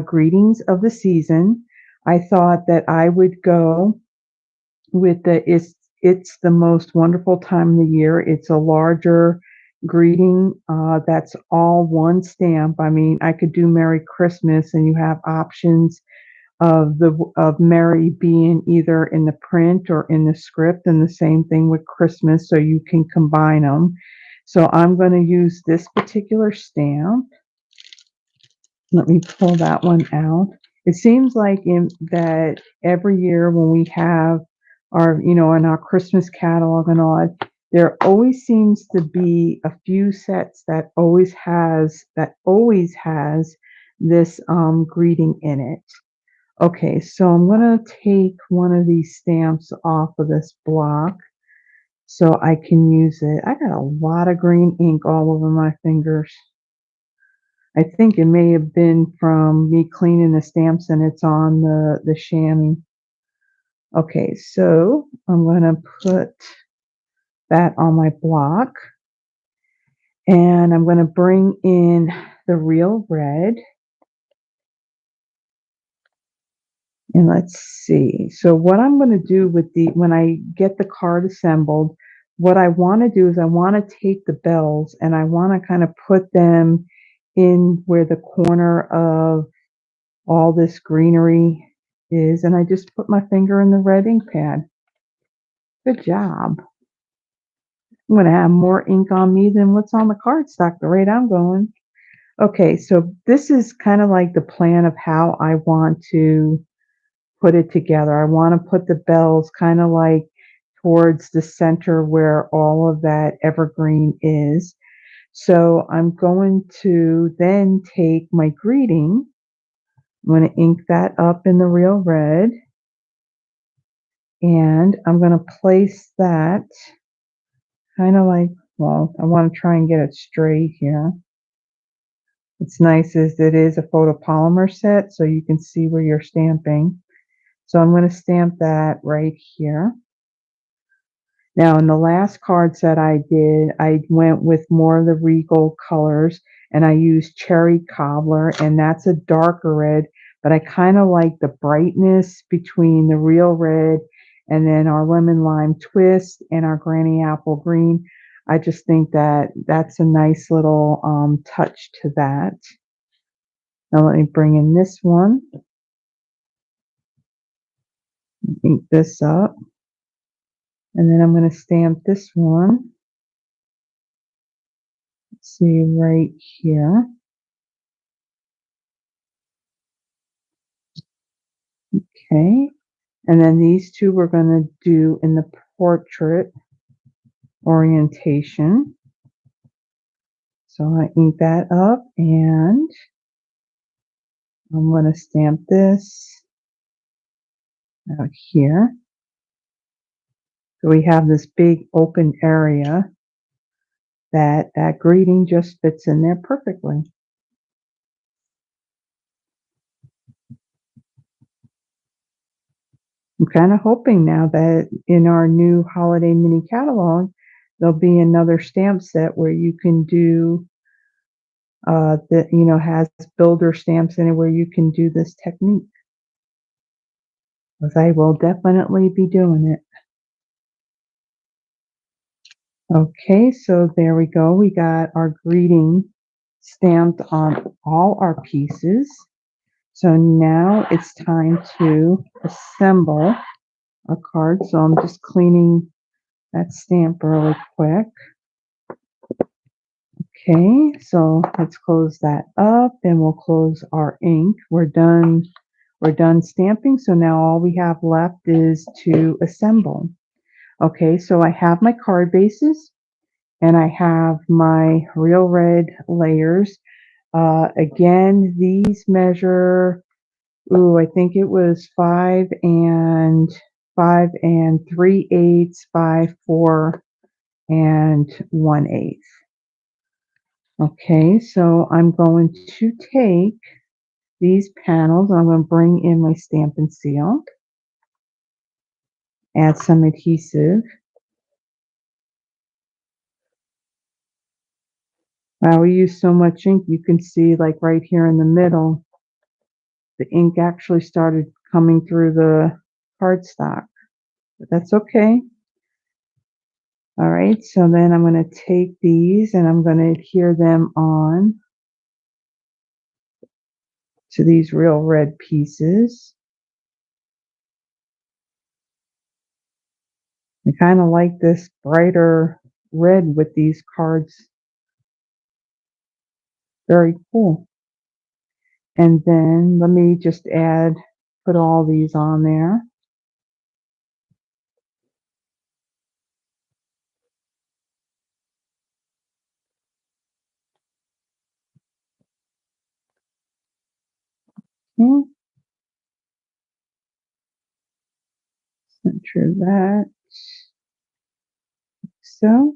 Greetings of the Season. I thought that I would go with it's the most wonderful time of the year. It's a larger greeting that's all one stamp. I mean, I could do Merry Christmas, and you have options of Mary being either in the print or in the script, and the same thing with Christmas, so you can combine them. So I'm going to use this particular stamp. Let me pull that one out. It seems like that every year when we have our, in our Christmas catalog and all that, there always seems to be a few sets that always has this greeting in it. Okay, so I'm going to take one of these stamps off of this block so I can use it. I got a lot of green ink all over my fingers. I think it may have been from me cleaning the stamps and it's on the chamois. Okay, so I'm going to put that on my block and I'm going to bring in the real red. And let's see. So what I'm going to do with when I get the card assembled, what I want to do is I want to take the bells and I want to kind of put them in where the corner of all this greenery is, and I just put my finger in the red ink pad. Good job. I'm going to have more ink on me than what's on the cardstock the rate I'm going. Okay, so this is kind of like the plan of how I want to put it together. I want to put the bells kind of like towards the center where all of that evergreen is. So I'm going to then take my greeting. I'm going to ink that up in the real red. And I'm going to place that kind of like, well, I want to try and get it straight here. It's nice as it is a photopolymer set, so you can see where you're stamping. So I'm going to stamp that right here. Now, in the last card set I did, I went with more of the regal colors, and I used cherry cobbler, and that's a darker red, but I kind of like the brightness between the real red and then our lemon lime twist and our granny apple green. I just think that that's a nice little touch to that. Now let me bring in this one, ink this up, and then I'm going to stamp this one. Let's see right here. Okay, and then these two we're going to do in the portrait orientation. So I ink that up and I'm going to stamp this out here. So we have this big open area that greeting just fits in there perfectly. I'm kind of hoping now that in our new holiday mini catalog, there'll be another stamp set where you can do that, has builder stamps in it where you can do this technique. Because I will definitely be doing it. Okay, so there we go. We got our greeting stamped on all our pieces. So now it's time to assemble our card. So I'm just cleaning that stamp really quick. Okay, so let's close that up and we'll close our ink. We're done stamping, so now all we have left is to assemble. Okay, so I have my card bases and I have my real red layers. Again, these measure, I think it was 5 3/8 by 4 1/8. Okay, so I'm going to take these panels, I'm going to bring in my Stampin' Seal, add some adhesive. Wow, we use so much ink, you can see like right here in the middle, the ink actually started coming through the cardstock, but that's okay. All right, so then I'm going to take these and I'm going to adhere them on to these real red pieces. I kind of like this brighter red with these cards. Very cool. And then let me just put all these on there. Okay. Center that. So.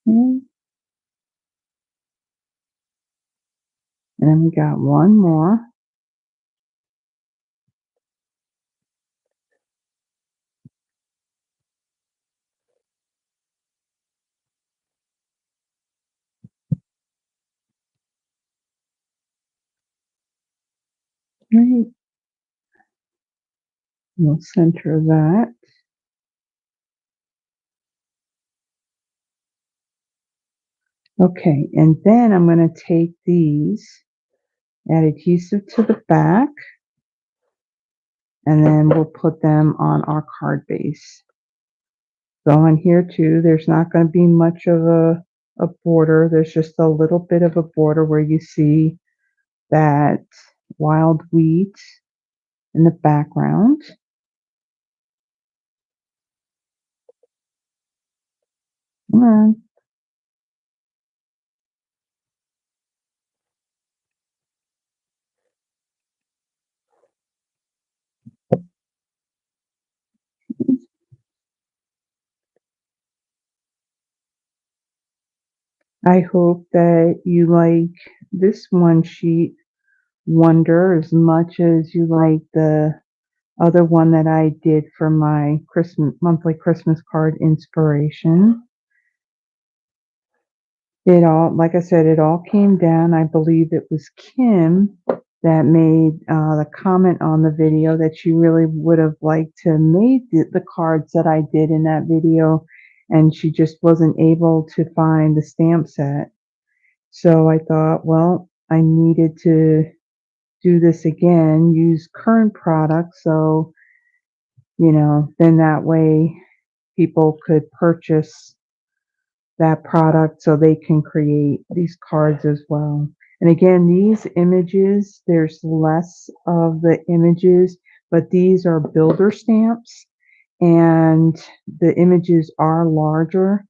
Okay. And then we got one more. Right. We'll center that. Okay, and then I'm going to take these, add adhesive to the back, and then we'll put them on our card base. So on here too, there's not going to be much of a border. There's just a little bit of a border where you see that wild wheat in the background. Come on. I hope that you like this one sheet wonder as much as you like the other one that I did for my Christmas monthly Christmas card inspiration. It all, like I said, it all came down. I believe it was Kim that made the comment on the video that she really would have liked to made the cards that I did in that video, and she just wasn't able to find the stamp set. So I thought, well, I needed to do this again, use current products, so then that way people could purchase that product so they can create these cards as well. And again, these images, there's less of the images, but these are builder stamps and the images are larger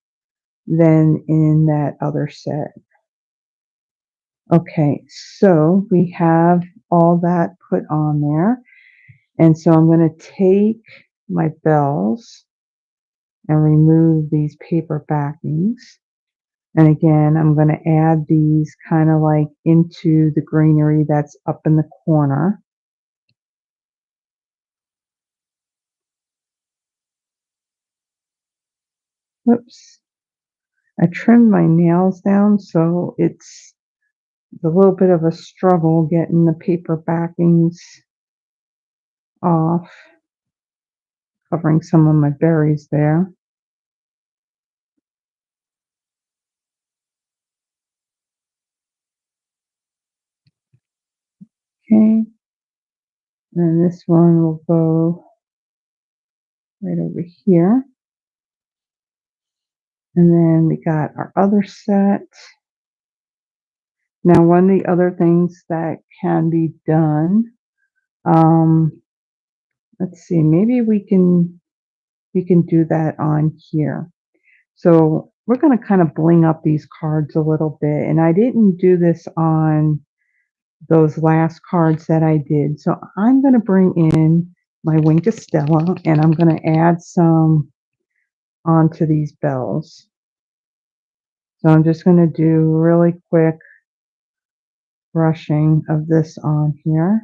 than in that other set. Okay, so we have all that put on there. And so I'm going to take my bells and remove these paper backings. And again, I'm going to add these kind of like into the greenery that's up in the corner. Whoops. I trimmed my nails down, so it's a little bit of a struggle getting the paper backings off, covering some of my berries there. Okay. And this one will go right over here. And then we got our other set. Now, one of the other things that can be done, let's see, maybe we can do that on here. So we're going to kind of bling up these cards a little bit. And I didn't do this on those last cards that I did. So I'm going to bring in my Wink of Stella and I'm going to add some onto these bells. So I'm just going to do really quick brushing of this on here.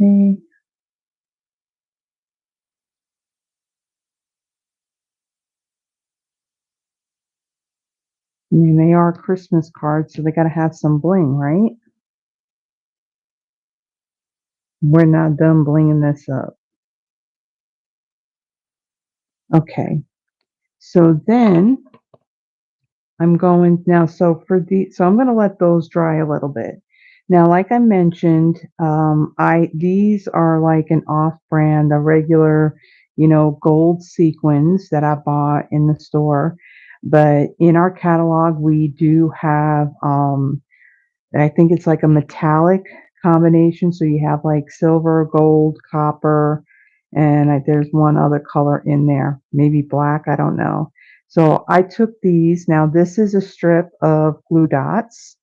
Okay. I mean, they are Christmas cards, so they got to have some bling, right? We're not done blinging this up. Okay. So then I'm going now. So I'm going to let those dry a little bit. Now, like I mentioned, these are like an off-brand, a regular, gold sequins that I bought in the store. But in our catalog, we do have, I think it's like a metallic combination. So you have like silver, gold, copper, and there's one other color in there, maybe black. I don't know. So I took these. Now this is a strip of glue dots,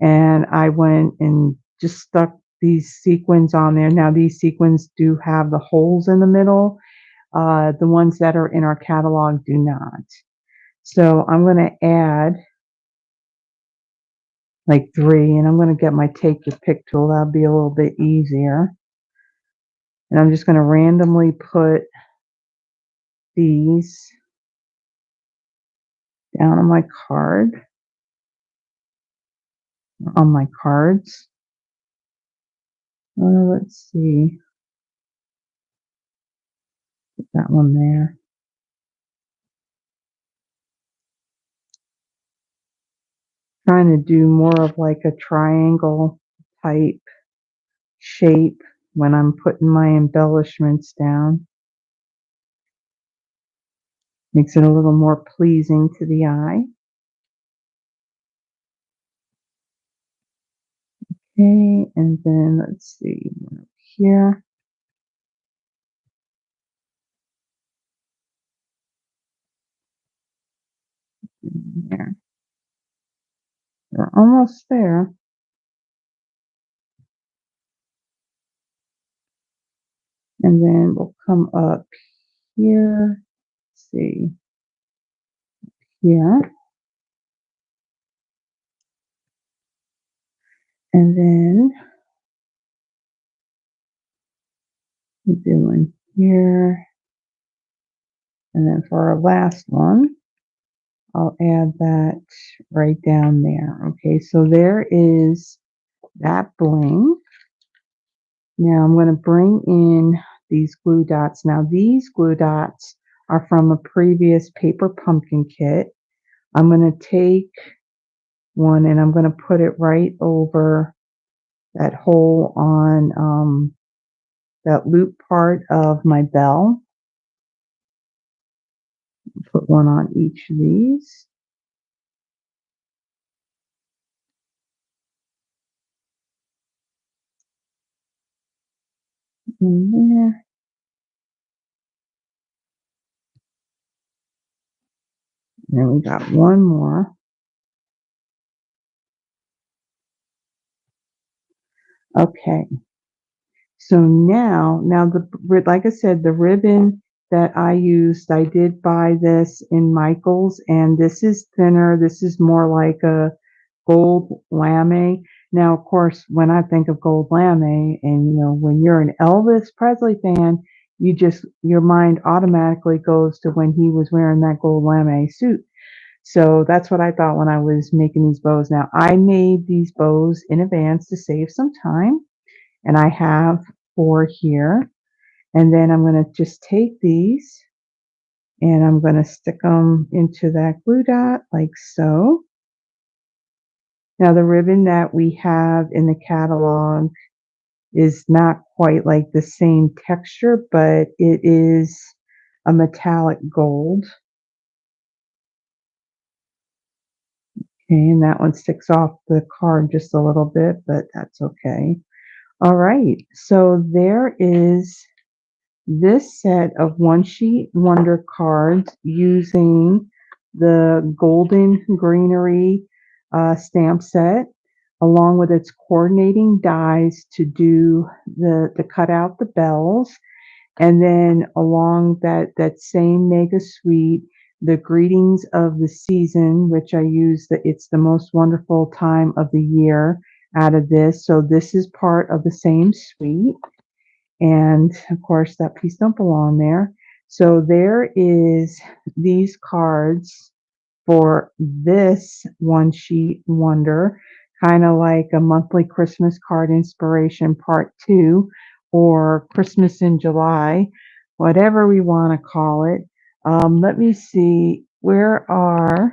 and I went and just stuck these sequins on there. Now these sequins do have the holes in the middle. The ones that are in our catalog do not. So I'm going to add like 3, and I'm going to get my take your pick tool. That'll be a little bit easier. And I'm just going to randomly put these down on my card. on my cards. Let's see, put that one there. Trying to do more of like a triangle type shape when I'm putting my embellishments down. Makes it a little more pleasing to the eye. Okay, and then let's see, one up here. There. We're almost there. And then we'll come up here. Let's see. Here. And then we're doing here. And then for our last one, I'll add that right down there. Okay, so there is that bling. Now I'm going to bring in these glue dots. Now these glue dots are from a previous paper pumpkin kit. I'm going to take one and I'm going to put it right over that hole on that loop part of my bell. Put one on each of these. In there. And then we got one more. Okay. So now like I said, the ribbon that I used, I did buy this in Michael's, and this is thinner. This is more like a gold lame. Now, of course, when I think of gold lame, and when you're an Elvis Presley fan, your mind automatically goes to when he was wearing that gold lame suit. So that's what I thought when I was making these bows. Now, I made these bows in advance to save some time, and I have 4 here. And then I'm going to just take these and I'm going to stick them into that glue dot like so. Now the ribbon that we have in the catalog is not quite like the same texture, but it is a metallic gold. Okay, and that one sticks off the card just a little bit, but that's okay. All right, so there is this set of one sheet wonder cards using the golden greenery stamp set, along with its coordinating dies to do to cut out the bells, and then along that same mega suite, the greetings of the season, which I use it's the most wonderful time of the year out of this. So this is part of the same suite. And of course that piece don't belong there. So there is these cards for this one sheet wonder, kind of like a monthly Christmas card inspiration part 2, or Christmas in July, whatever we want to call it. Let me see, I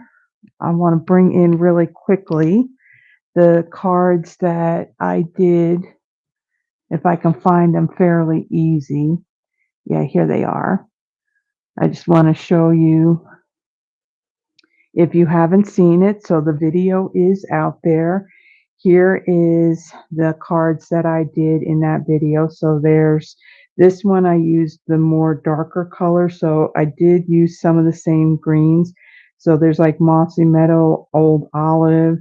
want to bring in really quickly the cards that I did, if I can find them fairly easy. Yeah, here they are. I just want to show you if you haven't seen it. So the video is out there. Here is the cards that I did in that video. So there's this one, I used the more darker color. So I did use some of the same greens. So there's like mossy meadow, old olive,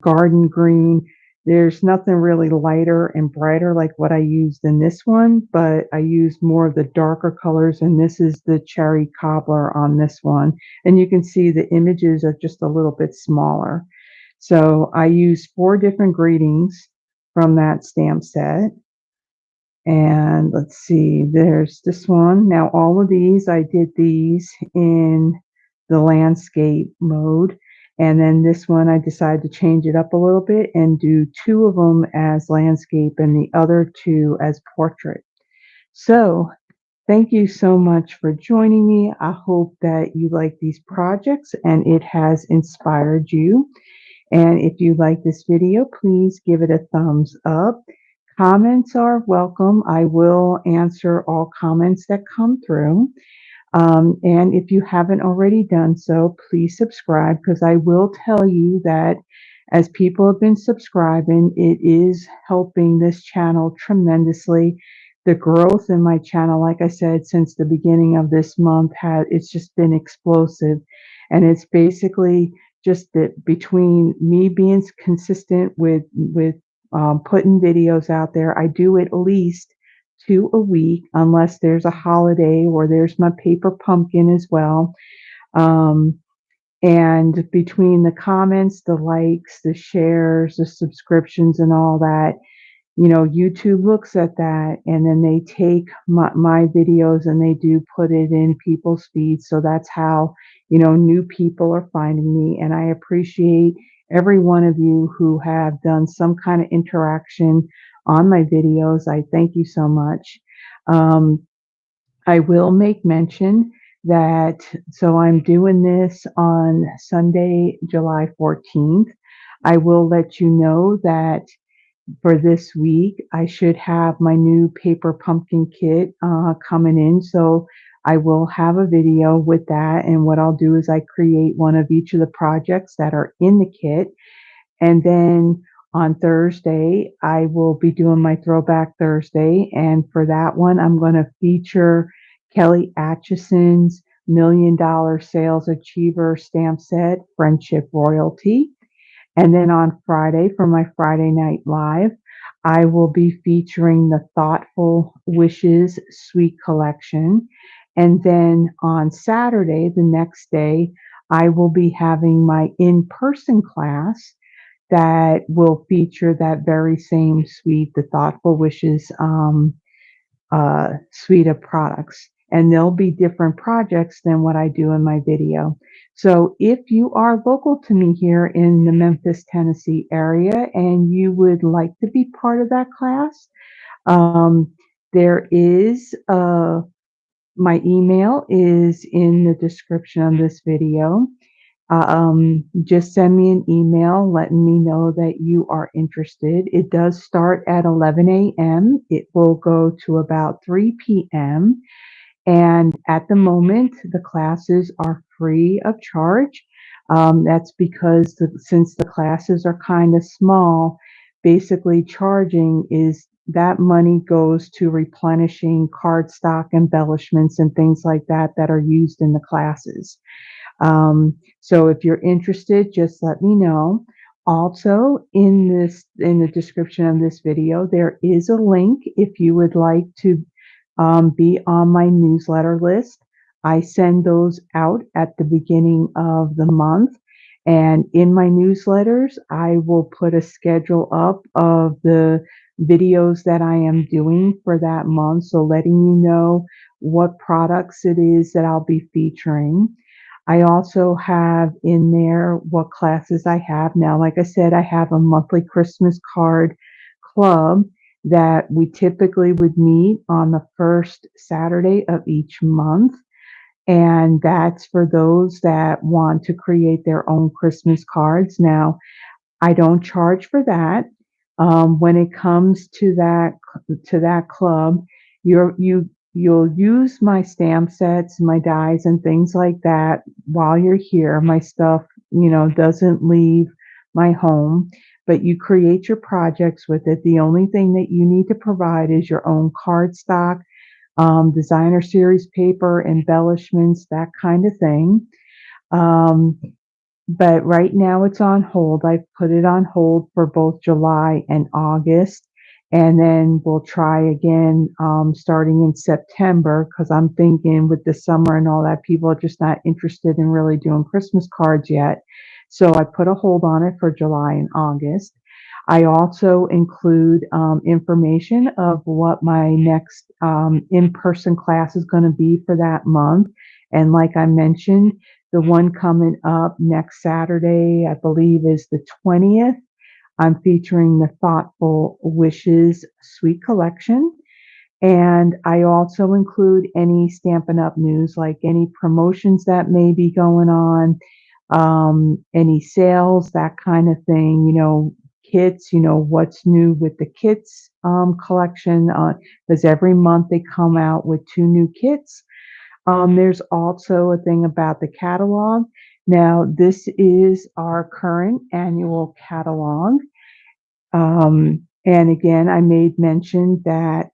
garden green. There's nothing really lighter and brighter like what I used in this one, but I used more of the darker colors, and this is the cherry cobbler on this one. And you can see the images are just a little bit smaller. So I used 4 different greetings from that stamp set. And let's see, there's this one. Now all of these, I did these in the landscape mode. And then this one, I decided to change it up a little bit and do two of them as landscape and the other two as portrait. So thank you so much for joining me. I hope that you like these projects and it has inspired you. And if you like this video, please give it a thumbs up. Comments are welcome. I will answer all comments that come through. And if you haven't already done so, please subscribe, because I will tell you that as people have been subscribing, it is helping this channel tremendously. The growth in my channel, like I said, since the beginning of this month, it's just been explosive. And it's basically just that between me being consistent with putting videos out there, I do at least two a week, unless there's a holiday, or there's my paper pumpkin as well. Um, and between the comments, the likes, the shares, the subscriptions, and all that, YouTube looks at that, and then they take my videos and they do put it in people's feeds. So that's how, new people are finding me. And I appreciate every one of you who have done some kind of interaction on my videos. I thank you so much. Um, I will make mention that, so I'm doing this on Sunday, July 14th. I will let you know that for this week, I should have my new paper pumpkin kit coming in. So I will have a video with that. And what I'll do is I create one of each of the projects that are in the kit. And then on Thursday, I will be doing my Throwback Thursday. And for that one, I'm going to feature Kelly Atchison's $1 Million Sales Achiever stamp set, Friendship Royalty. And then on Friday, for my Friday Night Live, I will be featuring the Thoughtful Wishes Sweet Collection. And then on Saturday, the next day, I will be having my in-person class that will feature that very same suite, the Thoughtful Wishes suite of products. And they'll be different projects than what I do in my video. So if you are local to me here in the Memphis, Tennessee area, and you would like to be part of that class, um, there is my email is in the description of this video. Just send me an email letting me know that you are interested. It does start at 11 a.m. It will go to about 3 p.m. And at the moment, the classes are free of charge. That's because since the classes are kind of small, basically charging is that money goes to replenishing cardstock, embellishments, and things like that that are used in the classes. So if you're interested, just let me know. Also, in the description of this video, there is a link if you would like to be on my newsletter list. I send those out at the beginning of the month. And in my newsletters, I will put a schedule up of the videos that I am doing for that month. So letting you know what products it is that I'll be featuring. I also have in there what classes I have. Now, like I said, I have a monthly Christmas card club that we typically would meet on the first Saturday of each month. And that's for those that want to create their own Christmas cards. Now, I don't charge for that. When it comes to that club, you'll use my stamp sets, my dies, and things like that while you're here. My stuff, doesn't leave my home, but you create your projects with it. The only thing that you need to provide is your own cardstock, designer series paper, embellishments, that kind of thing. Um, but right now it's on hold. I've put it on hold for both July and August. And then we'll try again starting in September, because I'm thinking with the summer and all that, people are just not interested in really doing Christmas cards yet. So I put a hold on it for July and August. I also include information of what my next in-person class is going to be for that month. And like I mentioned, The one coming up next Saturday, I believe, is the 20th. I'm featuring the Thoughtful Wishes Sweet Collection. And I also include any Stampin' Up! News, like any promotions that may be going on, any sales, that kind of thing, kits, what's new with the kits collection, because every month they come out with 2 new kits. There's also a thing about the catalog. Now, this is our current annual catalog. And again, I made mention that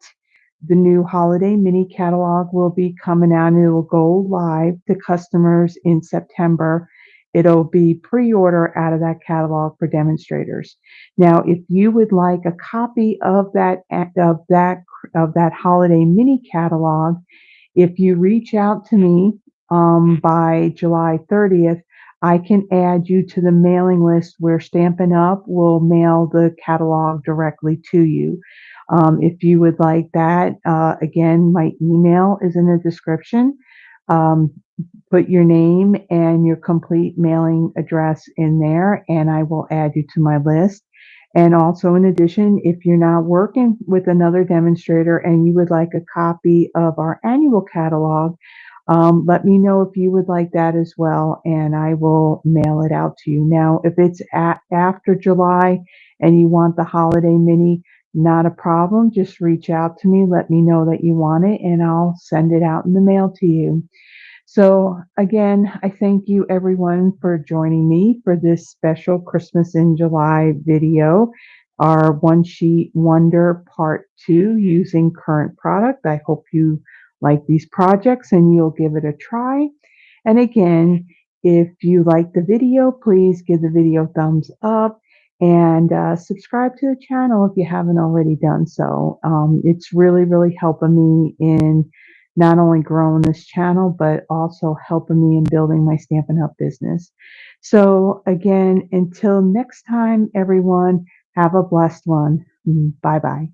the new holiday mini catalog will be coming out and it'll go live to customers in September. It'll be pre-order out of that catalog for demonstrators. Now, if you would like a copy of that holiday mini catalog, if you reach out to me by July 30th, I can add you to the mailing list where Stampin' Up! Will mail the catalog directly to you. If you would like that, again, my email is in the description. Um, put your name and your complete mailing address in there, and I will add you to my list. And also, in addition, if you're not working with another demonstrator and you would like a copy of our annual catalog, let me know if you would like that as well, and I will mail it out to you. Now, if it's after July and you want the holiday mini, not a problem. Just reach out to me, let me know that you want it, and I'll send it out in the mail to you. So again, I thank you everyone for joining me for this special Christmas in July video, our One Sheet Wonder Part 2 using current product. I hope you like these projects and you'll give it a try. And again, if you like the video, please give the video a thumbs up and subscribe to the channel if you haven't already done so. It's really, really helping me in not only growing this channel, but also helping me in building my Stampin' Up! Business. So again, until next time, everyone, have a blessed one. Bye-bye.